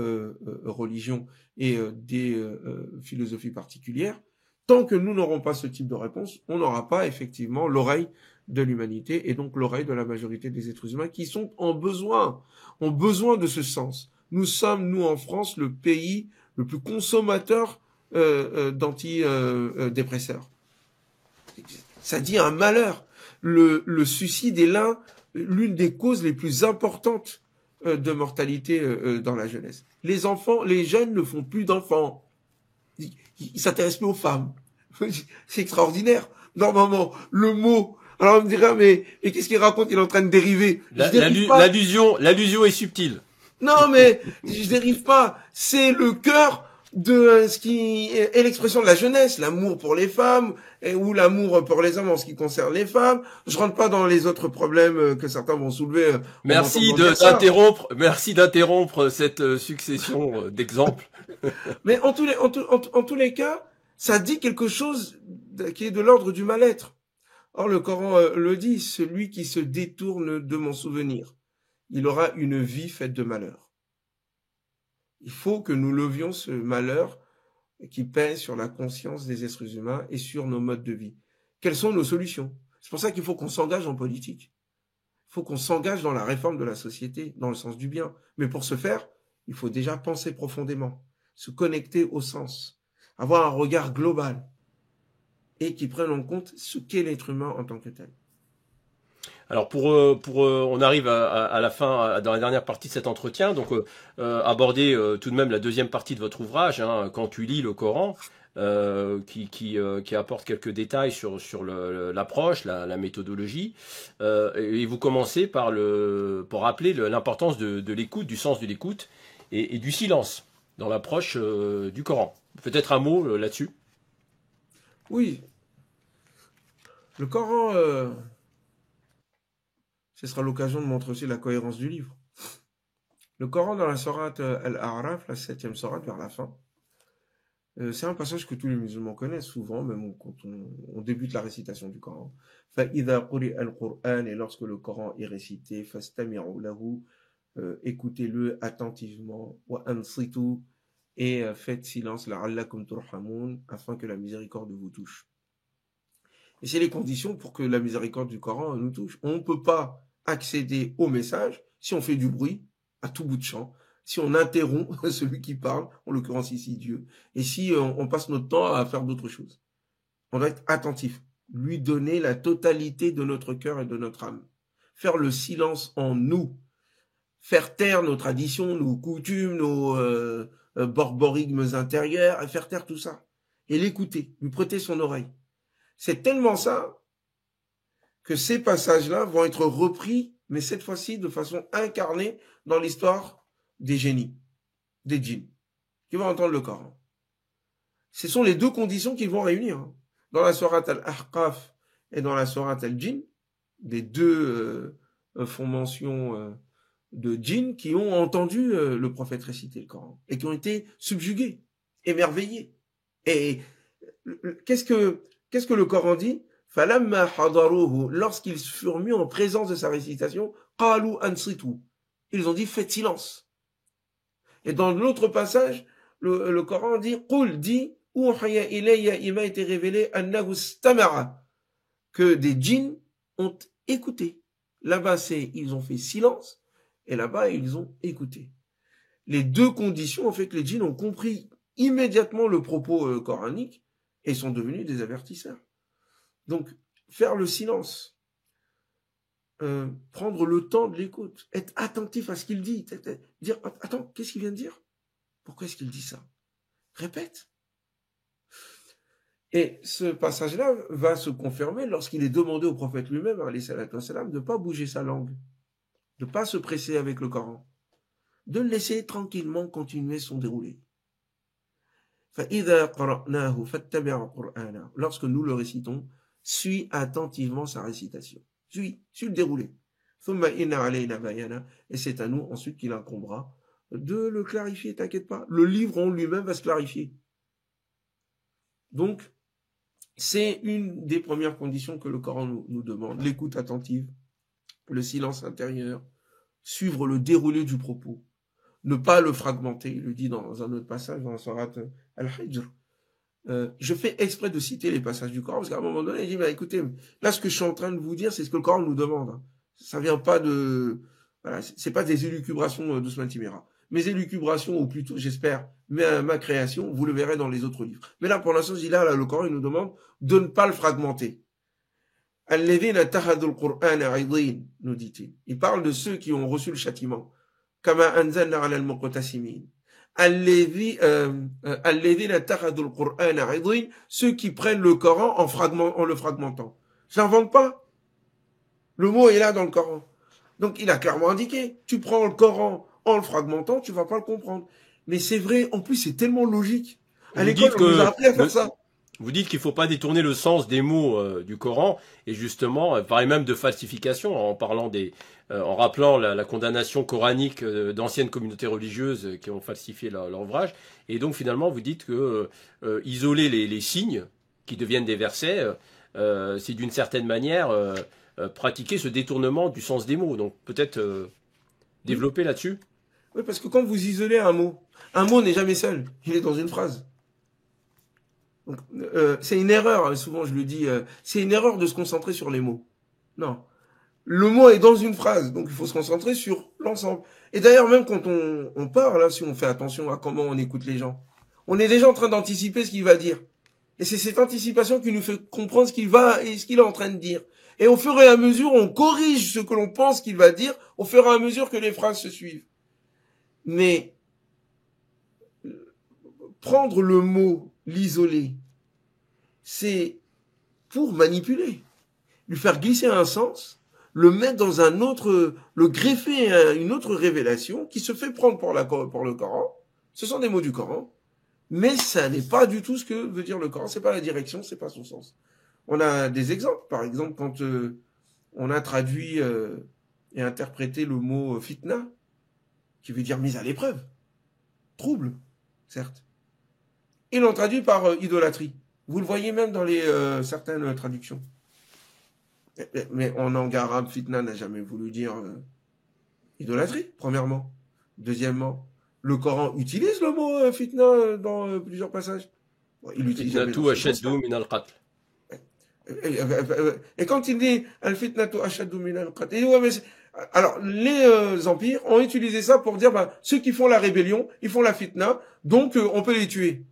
religions et des philosophies particulières. Tant que nous n'aurons pas ce type de réponse, on n'aura pas effectivement l'oreille de l'humanité et donc l'oreille de la majorité des êtres humains qui ont besoin de ce sens. Nous sommes, nous en France, le pays le plus consommateur d'antidépresseurs. Ça dit un malheur. Le suicide est l'une des causes les plus importantes de mortalité dans la jeunesse. Les jeunes ne font plus d'enfants. Ils s'intéressent plus aux femmes. C'est extraordinaire. Normalement, le mot... Alors on me dirait, mais qu'est-ce qu'il raconte? Il est en train de dériver. L'allusion est subtile. Non, mais je dérive pas. C'est le cœur de ce qui est l'expression de la jeunesse, l'amour pour les femmes ou l'amour pour les hommes en ce qui concerne les femmes. Je rentre pas dans les autres problèmes que certains vont soulever. Merci d'interrompre cette succession d'exemples. Mais en tous les cas, ça dit quelque chose qui est de l'ordre du mal-être. Or, le Coran le dit, celui qui se détourne de mon souvenir, il aura une vie faite de malheur. Il faut que nous levions ce malheur qui pèse sur la conscience des êtres humains et sur nos modes de vie. Quelles sont nos solutions? C'est pour ça qu'il faut qu'on s'engage en politique. Il faut qu'on s'engage dans la réforme de la société, dans le sens du bien. Mais pour ce faire, il faut déjà penser profondément, se connecter au sens, avoir un regard global et qui prenne en compte ce qu'est l'être humain en tant que tel. Alors on arrive à la fin, dans la dernière partie de cet entretien, donc aborder tout de même la deuxième partie de votre ouvrage, hein, quand tu lis le Coran, qui apporte quelques détails sur l'approche, la méthodologie, et vous commencez pour rappeler l'importance de l'écoute, du sens de l'écoute et du silence dans l'approche du Coran. Peut-être un mot là-dessus. Oui, le Coran, ce sera l'occasion de montrer aussi la cohérence du livre. Le Coran dans la sourate Al-A'raf, la 7e sourate vers la fin, c'est un passage que tous les musulmans connaissent souvent, même quand on débute la récitation du Coran. فَإِذَا قُرِئَ الْقُرْآنِ Et lorsque le Coran est récité, فَاسْتَمِعُوا لَهُ Écoutez-le attentivement, وَأَنصِتُوا Et faites silence, لَعَلَّكُمْ تُرْحَمُونَ afin que la miséricorde vous touche. Et c'est les conditions pour que la miséricorde du Coran nous touche. On ne peut pas accéder au message si on fait du bruit à tout bout de champ, si on interrompt celui qui parle, en l'occurrence ici Dieu, et si on passe notre temps à faire d'autres choses. On doit être attentif, lui donner la totalité de notre cœur et de notre âme, faire le silence en nous, faire taire nos traditions, nos coutumes, nos borborigmes intérieurs, et faire taire tout ça, et l'écouter, lui prêter son oreille. C'est tellement ça que ces passages-là vont être repris, mais cette fois-ci de façon incarnée dans l'histoire des génies, des djinns, qui vont entendre le Coran. Ce sont les deux conditions qu'ils vont réunir. Dans la sourate Al-Ahqaf et dans la sourate Al-Jinn, des deux formations de djinns qui ont entendu le prophète réciter le Coran et qui ont été subjugués, émerveillés. Et qu'est-ce que le Coran dit? فَلَمَّا حَضَرُوهُ Lorsqu'ils furent mis en présence de sa récitation, قَالُوا أَنصِتُوا Ils ont dit faites silence. Et dans l'autre passage, le Coran dit قُلْ dit أُوحِيَ إِلَيَّ Il m'a été révélé أَنَّهُ اسْتَمَعَ que des djinns ont écouté. Là-bas, ils ont fait silence et là-bas, ils ont écouté. Les deux conditions ont fait que les djinns ont compris immédiatement le propos coranique et sont devenus des avertisseurs. Donc, faire le silence, prendre le temps de l'écoute, être attentif à ce qu'il dit, dire, attends, qu'est-ce qu'il vient de dire? Pourquoi est-ce qu'il dit ça? Répète. Et ce passage-là va se confirmer lorsqu'il est demandé au prophète lui-même, alayhi salatu wassalam, de ne pas bouger sa langue, de ne pas se presser avec le Coran, de le laisser tranquillement continuer son déroulé. Lorsque nous le récitons, suis attentivement sa récitation. Suis le déroulé. Et c'est à nous ensuite qu'il incombera de le clarifier, t'inquiète pas. Le livre en lui-même va se clarifier. Donc, c'est une des premières conditions que le Coran nous demande. L'écoute attentive, le silence intérieur, suivre le déroulé du propos, ne pas le fragmenter. Il le dit dans un autre passage, dans la sourate Al-Hijr. Je fais exprès de citer les passages du Coran, parce qu'à un moment donné, il dit, bah, écoutez, là, ce que je suis en train de vous dire, c'est ce que le Coran nous demande. Ça vient pas de, voilà, c'est pas des élucubrations d'Ousmane Timera. Mes élucubrations, ou plutôt, j'espère, ma création, vous le verrez dans les autres livres. Mais là, pour l'instant, je dis là, le Coran, il nous demande de ne pas le fragmenter. Alladhina tahadul Qur'ana aydin, nous dit-il. Il parle de ceux qui ont reçu le châtiment. Kama anzalna ala al-muqtasimin. Ceux qui prennent le Coran en le fragmentant. Je n'invente pas. Le mot est là dans le Coran. Donc il a clairement indiqué. Tu prends le Coran en le fragmentant, tu vas pas le comprendre. Mais c'est vrai, en plus c'est tellement logique. À l'école, on nous a appris à faire ça. Vous dites qu'il ne faut pas détourner le sens des mots du Coran, et justement, parler même de falsification, en rappelant la condamnation coranique d'anciennes communautés religieuses qui ont falsifié leur ouvrage. Et donc finalement, vous dites que isoler les signes qui deviennent des versets, c'est d'une certaine manière pratiquer ce détournement du sens des mots. Donc peut-être développer là-dessus. Oui, parce que quand vous isolez un mot n'est jamais seul, il est dans une phrase. Donc, c'est une erreur, souvent je le dis, c'est une erreur de se concentrer sur les mots. Non. Le mot est dans une phrase, donc il faut se concentrer sur l'ensemble. Et d'ailleurs, même quand on parle, là, si on fait attention à comment on écoute les gens, on est déjà en train d'anticiper ce qu'il va dire. Et c'est cette anticipation qui nous fait comprendre ce qu'il est en train de dire. Et au fur et à mesure, on corrige ce que l'on pense qu'il va dire, au fur et à mesure que les phrases se suivent. Mais prendre le mot, l'isoler, c'est pour manipuler, lui faire glisser un sens, le mettre dans un autre, le greffer à une autre révélation qui se fait prendre pour le Coran. Ce sont des mots du Coran, Mais ça n'est pas du tout ce que veut dire le Coran. C'est pas la direction, c'est pas son sens. On a des exemples. Par exemple, quand on a traduit et interprété le mot fitna, qui veut dire mise à l'épreuve, trouble, certes. Ils l'ont traduit par idolâtrie. Vous le voyez même dans les certaines traductions. Mais en langue arabe, fitna n'a jamais voulu dire idolâtrie, premièrement. Deuxièmement, le Coran utilise le mot fitna dans plusieurs passages. Bon, il l'utilise jamais dans ce sens-là. Et quand il dit al-fitnatu ashaddu min al-qatl, il dit ouais, mais alors les empires ont utilisé ça pour dire ceux qui font la rébellion, ils font la fitna, donc on peut les tuer.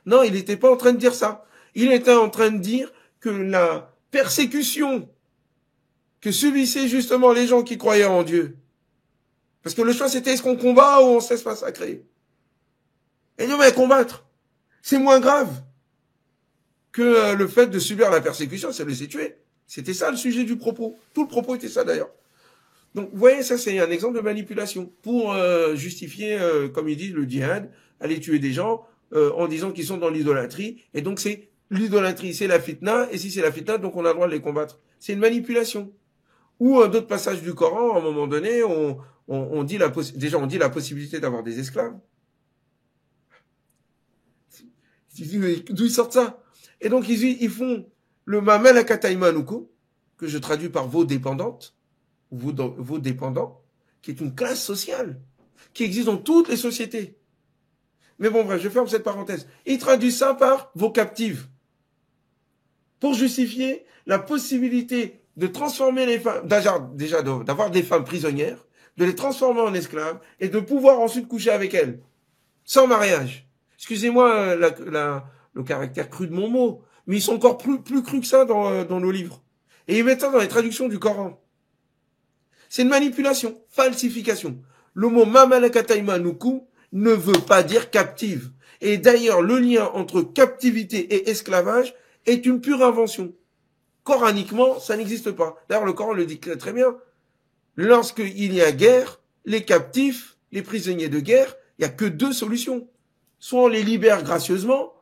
Non, il n'était pas en train de dire ça. Il était en train de dire que la persécution que subissaient justement les gens qui croyaient en Dieu, parce que le choix c'était est-ce qu'on combat ou on se laisse massacrer. Et il dit mais combattre, c'est moins grave que le fait de subir la persécution, c'est de laisser tuer. C'était ça le sujet du propos. Tout le propos était ça d'ailleurs. Donc vous voyez, ça c'est un exemple de manipulation pour justifier, comme ils disent, le djihad, aller tuer des gens en disant qu'ils sont dans l'idolâtrie. Et donc c'est l'idolâtrie, c'est la fitna, et si c'est la fitna, donc on a le droit de les combattre. C'est une manipulation. Ou d'autres passages du Coran, à un moment donné, on dit déjà on dit la possibilité d'avoir des esclaves. D'où ils sortent ça? Et donc ils font le mamalaka taimanuku, que je traduis par vos dépendantes, vos dépendants, qui est une classe sociale, qui existe dans toutes les sociétés. Mais bon, bref, je ferme cette parenthèse. Ils traduisent ça par vos captives, pour justifier la possibilité de transformer les femmes, déjà d'avoir des femmes prisonnières, de les transformer en esclaves, et de pouvoir ensuite coucher avec elles, sans mariage. Excusez-moi le caractère cru de mon mot, mais ils sont encore plus crus que ça dans nos livres. Et ils mettent ça dans les traductions du Coran. C'est une manipulation, falsification. Le mot mamalakataimanuku ne veut pas dire captive. Et d'ailleurs, le lien entre captivité et esclavage est une pure invention. Coraniquement, ça n'existe pas. D'ailleurs, le Coran le dit très bien. Lorsqu'il y a guerre, les captifs, les prisonniers de guerre, il n'y a que deux solutions. Soit on les libère gracieusement,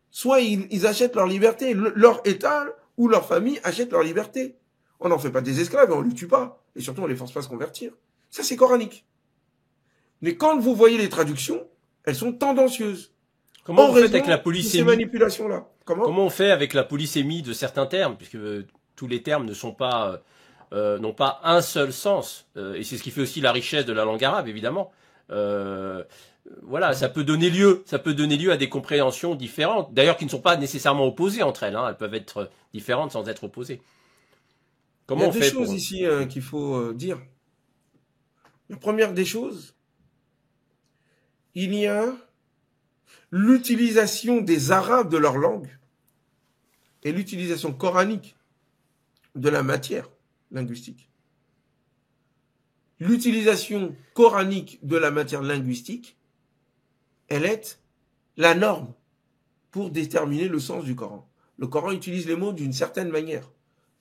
soit ils achètent leur liberté. Leur État ou leur famille achètent leur liberté. On n'en fait pas des esclaves et on ne les tue pas. Et surtout, on ne les force pas à se convertir. Ça, c'est coranique. Mais quand vous voyez les traductions, elles sont tendancieuses. Comment on fait avec la polysémie? Ces manipulations-là. Comment on fait avec la polysémie de certains termes, puisque tous les termes ne sont pas n'ont pas un seul sens, et c'est ce qui fait aussi la richesse de la langue arabe, évidemment. Voilà, ça peut donner lieu à des compréhensions différentes, d'ailleurs qui ne sont pas nécessairement opposées entre elles. Hein, elles peuvent être différentes sans être opposées. Comment on fait? Il y a deux choses ici qu'il faut dire. La première des choses, il y a l'utilisation des Arabes de leur langue et l'utilisation coranique de la matière linguistique. L'utilisation coranique de la matière linguistique, elle est la norme pour déterminer le sens du Coran. Le Coran utilise les mots d'une certaine manière.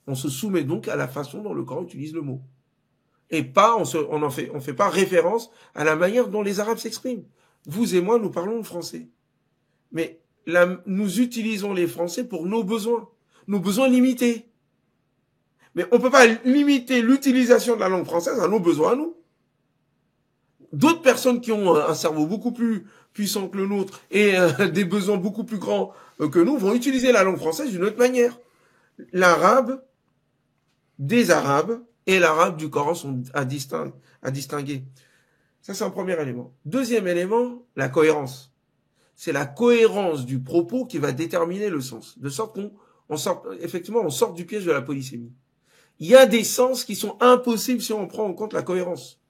On se soumet donc à la façon dont le Coran utilise le mot. Et pas, on fait pas référence à la manière dont les Arabes s'expriment. Vous et moi, nous parlons le français. Mais nous utilisons les Français pour nos besoins limités. Mais on ne peut pas limiter l'utilisation de la langue française à nos besoins à nous. D'autres personnes qui ont un cerveau beaucoup plus puissant que le nôtre et des besoins beaucoup plus grands que nous vont utiliser la langue française d'une autre manière. L'arabe des Arabes et l'arabe du Coran sont à distinguer. Ça, c'est un premier élément. Deuxième élément, la cohérence. C'est la cohérence du propos qui va déterminer le sens. De sorte qu'on sort du piège de la polysémie. Il y a des sens qui sont impossibles si on prend en compte la cohérence.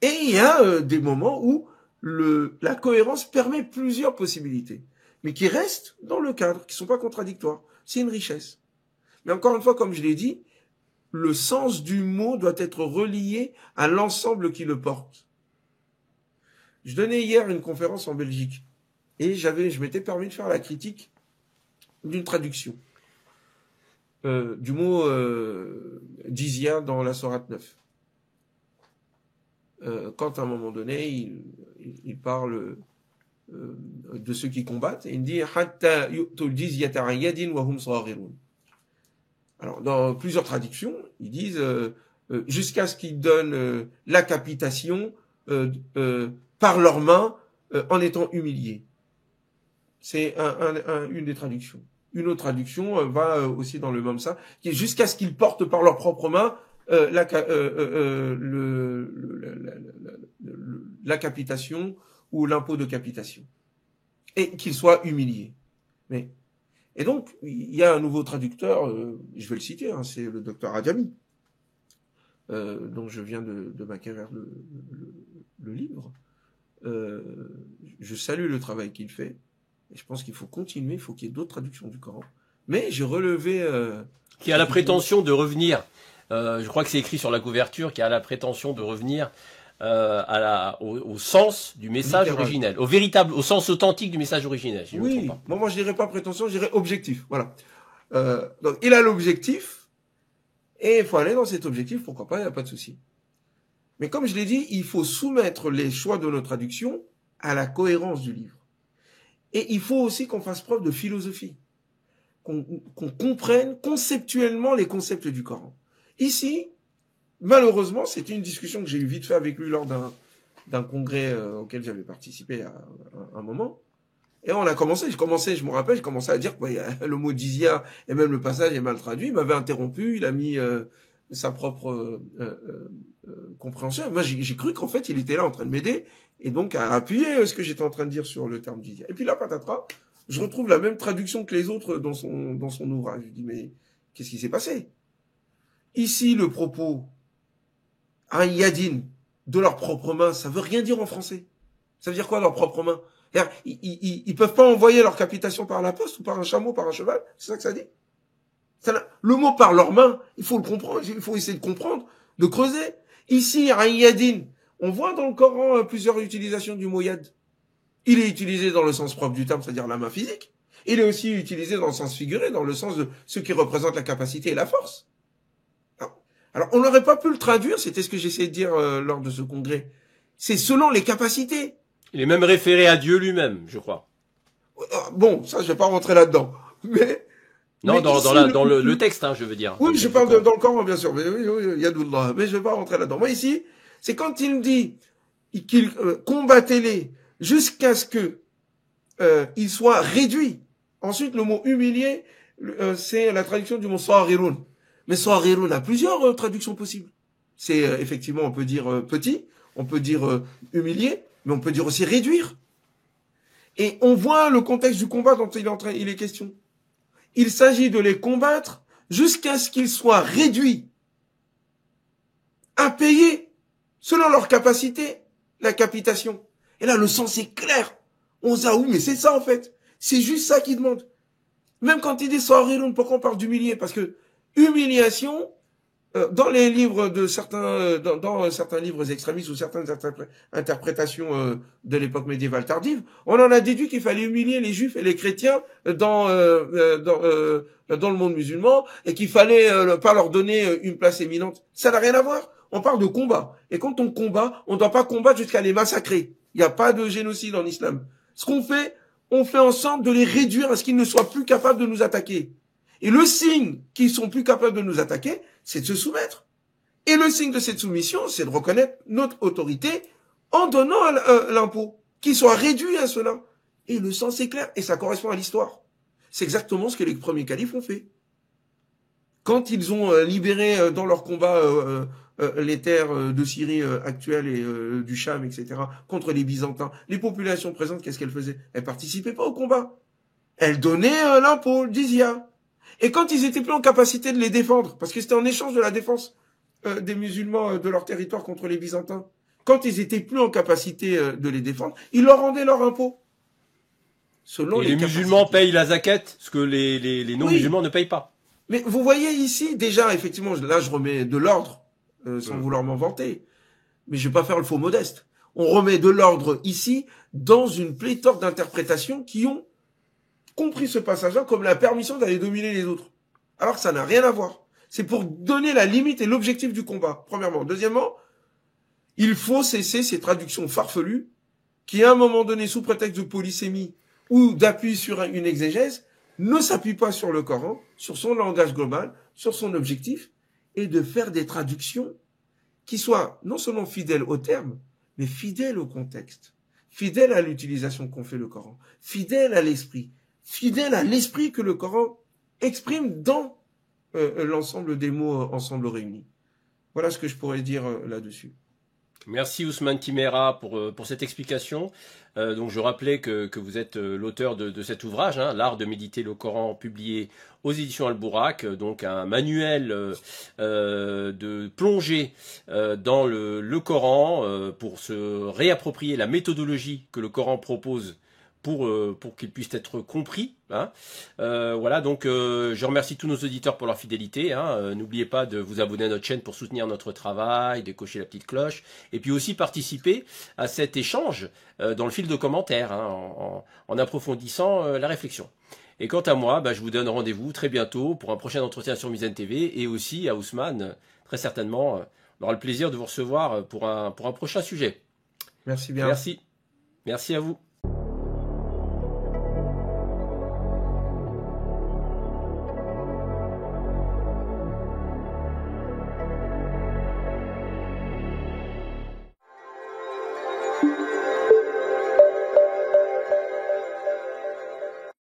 Et il y a des moments où la cohérence permet plusieurs possibilités, mais qui restent dans le cadre, qui ne sont pas contradictoires. C'est une richesse. Mais encore une fois, comme je l'ai dit, le sens du mot doit être relié à l'ensemble qui le porte. Je donnais hier une conférence en Belgique et je m'étais permis de faire la critique d'une traduction du mot jizya dans la sourate 9. Quand à un moment donné, il parle de ceux qui combattent. Et il dit hatta yu'tul jizyata an yadin wa hum saghirun. Alors dans plusieurs traductions, ils disent jusqu'à ce qu'ils donnent la capitation par leurs mains en étant humiliés. C'est une des traductions. Une autre traduction va aussi dans le même sens, qui est jusqu'à ce qu'ils portent par leurs propres mains la capitation ou l'impôt de capitation, et qu'ils soient humiliés. Et donc, il y a un nouveau traducteur, je vais le citer, hein, c'est le docteur Adjami, dont je viens de m'acquérir le livre. Je salue le travail qu'il fait, et je pense qu'il faut continuer, il faut qu'il y ait d'autres traductions du Coran. Mais j'ai relevé... qui a la prétention de revenir, je crois que c'est écrit sur la couverture, qui a la prétention de revenir au sens du message littéral, originel, au sens authentique du message originel. Si oui, je me trompe pas. moi je dirais pas prétention, je dirais objectif. Voilà. Donc il a l'objectif, et il faut aller dans cet objectif, pourquoi pas, il n'y a pas de souci. Mais comme je l'ai dit, il faut soumettre les choix de nos traductions à la cohérence du livre. Et il faut aussi qu'on fasse preuve de philosophie, qu'on comprenne conceptuellement les concepts du Coran. Ici, malheureusement, c'était une discussion que j'ai eu vite fait avec lui lors d'un congrès auquel j'avais participé à un moment. Et on a commencé, je me rappelle, j'ai commencé à dire que le mot dizia et même le passage est mal traduit. Il m'avait interrompu, il a mis sa propre compréhension. Moi, j'ai cru qu'en fait, il était là en train de m'aider et donc à appuyer ce que j'étais en train de dire sur le terme dizia. Et puis là, patatras, je retrouve la même traduction que les autres dans son ouvrage. Je dis, mais qu'est-ce qui s'est passé? Ici, le propos un yadin de leurs propres mains, ça veut rien dire en français. Ça veut dire quoi, leurs propres mains? Ils peuvent pas envoyer leur capitation par la poste ou par un chameau, par un cheval. C'est ça que ça dit? Le mot par leurs mains, il faut le comprendre, il faut essayer de comprendre, de creuser. Ici, un yadin, on voit dans le Coran plusieurs utilisations du mot yad. Il est utilisé dans le sens propre du terme, c'est-à-dire la main physique. Il est aussi utilisé dans le sens figuré, dans le sens de ce qui représente la capacité et la force. Alors, on n'aurait pas pu le traduire, c'était ce que j'essayais de dire lors de ce congrès. C'est selon les capacités. Il est même référé à Dieu lui-même, je crois. Bon, ça, je vais pas rentrer là-dedans. Non, dans le texte, hein, je veux dire. Oui, je parle dans le Coran, bien sûr. Mais oui, Yadullah. Mais je vais pas rentrer là-dedans. Moi, ici, c'est quand il dit qu'il combattez-les jusqu'à ce que ils soient réduits. Ensuite, le mot humilié, c'est la traduction du mot saghirun. Mais saghirun a plusieurs traductions possibles. C'est effectivement, on peut dire petit, on peut dire humilié, mais on peut dire aussi réduire. Et on voit le contexte du combat dont il est question. Il s'agit de les combattre jusqu'à ce qu'ils soient réduits à payer, selon leur capacité, la capitation. Et là, le sens est clair. On se dit, ah oui, mais c'est ça en fait. C'est juste ça qu'il demande. Même quand il dit saghirun, pourquoi on parle d'humilier? Parce que humiliation, dans les livres de certains, dans certains livres extrémistes ou certaines interprétations de l'époque médiévale tardive, on en a déduit qu'il fallait humilier les juifs et les chrétiens dans le monde musulman et qu'il fallait pas leur donner une place éminente. Ça n'a rien à voir. On parle de combat. Et quand on combat, on ne doit pas combattre jusqu'à les massacrer. Il n'y a pas de génocide en islam. Ce qu'on fait, on fait en sorte de les réduire à ce qu'ils ne soient plus capables de nous attaquer. Et le signe qu'ils sont plus capables de nous attaquer, c'est de se soumettre. Et le signe de cette soumission, c'est de reconnaître notre autorité en donnant l'impôt, qu'ils soient réduits à cela. Et le sens est clair, et ça correspond à l'histoire. C'est exactement ce que les premiers califes ont fait. Quand ils ont libéré dans leur combat les terres de Syrie actuelle et du Cham, etc., contre les Byzantins, les populations présentes, qu'est-ce qu'elles faisaient? Elles participaient pas au combat. Elles donnaient l'impôt, le jizya. Et quand ils étaient plus en capacité de les défendre, parce que c'était en échange de la défense des musulmans de leur territoire contre les Byzantins, quand ils étaient plus en capacité de les défendre, ils leur rendaient leur impôt. Selon les musulmans payent la zakat, ce que les non-musulmans ne payent pas. Mais vous voyez ici, déjà, effectivement, là je remets de l'ordre, sans vouloir m'en vanter, mais je vais pas faire le faux modeste. On remet de l'ordre ici dans une pléthore d'interprétations qui ont compris ce passage-là comme la permission d'aller dominer les autres. Alors que ça n'a rien à voir. C'est pour donner la limite et l'objectif du combat, premièrement. Deuxièmement, il faut cesser ces traductions farfelues qui à un moment donné, sous prétexte de polysémie ou d'appui sur une exégèse, ne s'appuie pas sur le Coran, sur son langage global, sur son objectif, et de faire des traductions qui soient non seulement fidèles au terme, mais fidèles au contexte, fidèles à l'utilisation qu'en fait le Coran, fidèles à l'esprit que le Coran exprime dans l'ensemble des mots ensemble réunis. Voilà ce que je pourrais dire là-dessus. Merci Ousmane Timéra pour cette explication. Donc je rappelais que vous êtes l'auteur de cet ouvrage, hein, L'art de méditer le Coran, publié aux éditions Al-Bourak, donc un manuel de plongée dans le Coran pour se réapproprier la méthodologie que le Coran propose pour qu'il puisse être compris. Hein. Voilà, donc je remercie tous nos auditeurs pour leur fidélité. Hein. N'oubliez pas de vous abonner à notre chaîne pour soutenir notre travail, de cocher la petite cloche, et puis aussi participer à cet échange dans le fil de commentaires, hein, en approfondissant la réflexion. Et quant à moi, je vous donne rendez-vous très bientôt pour un prochain entretien sur Mizan TV, et aussi à Ousmane, très certainement, on aura le plaisir de vous recevoir pour un prochain sujet. Merci bien. Merci à vous.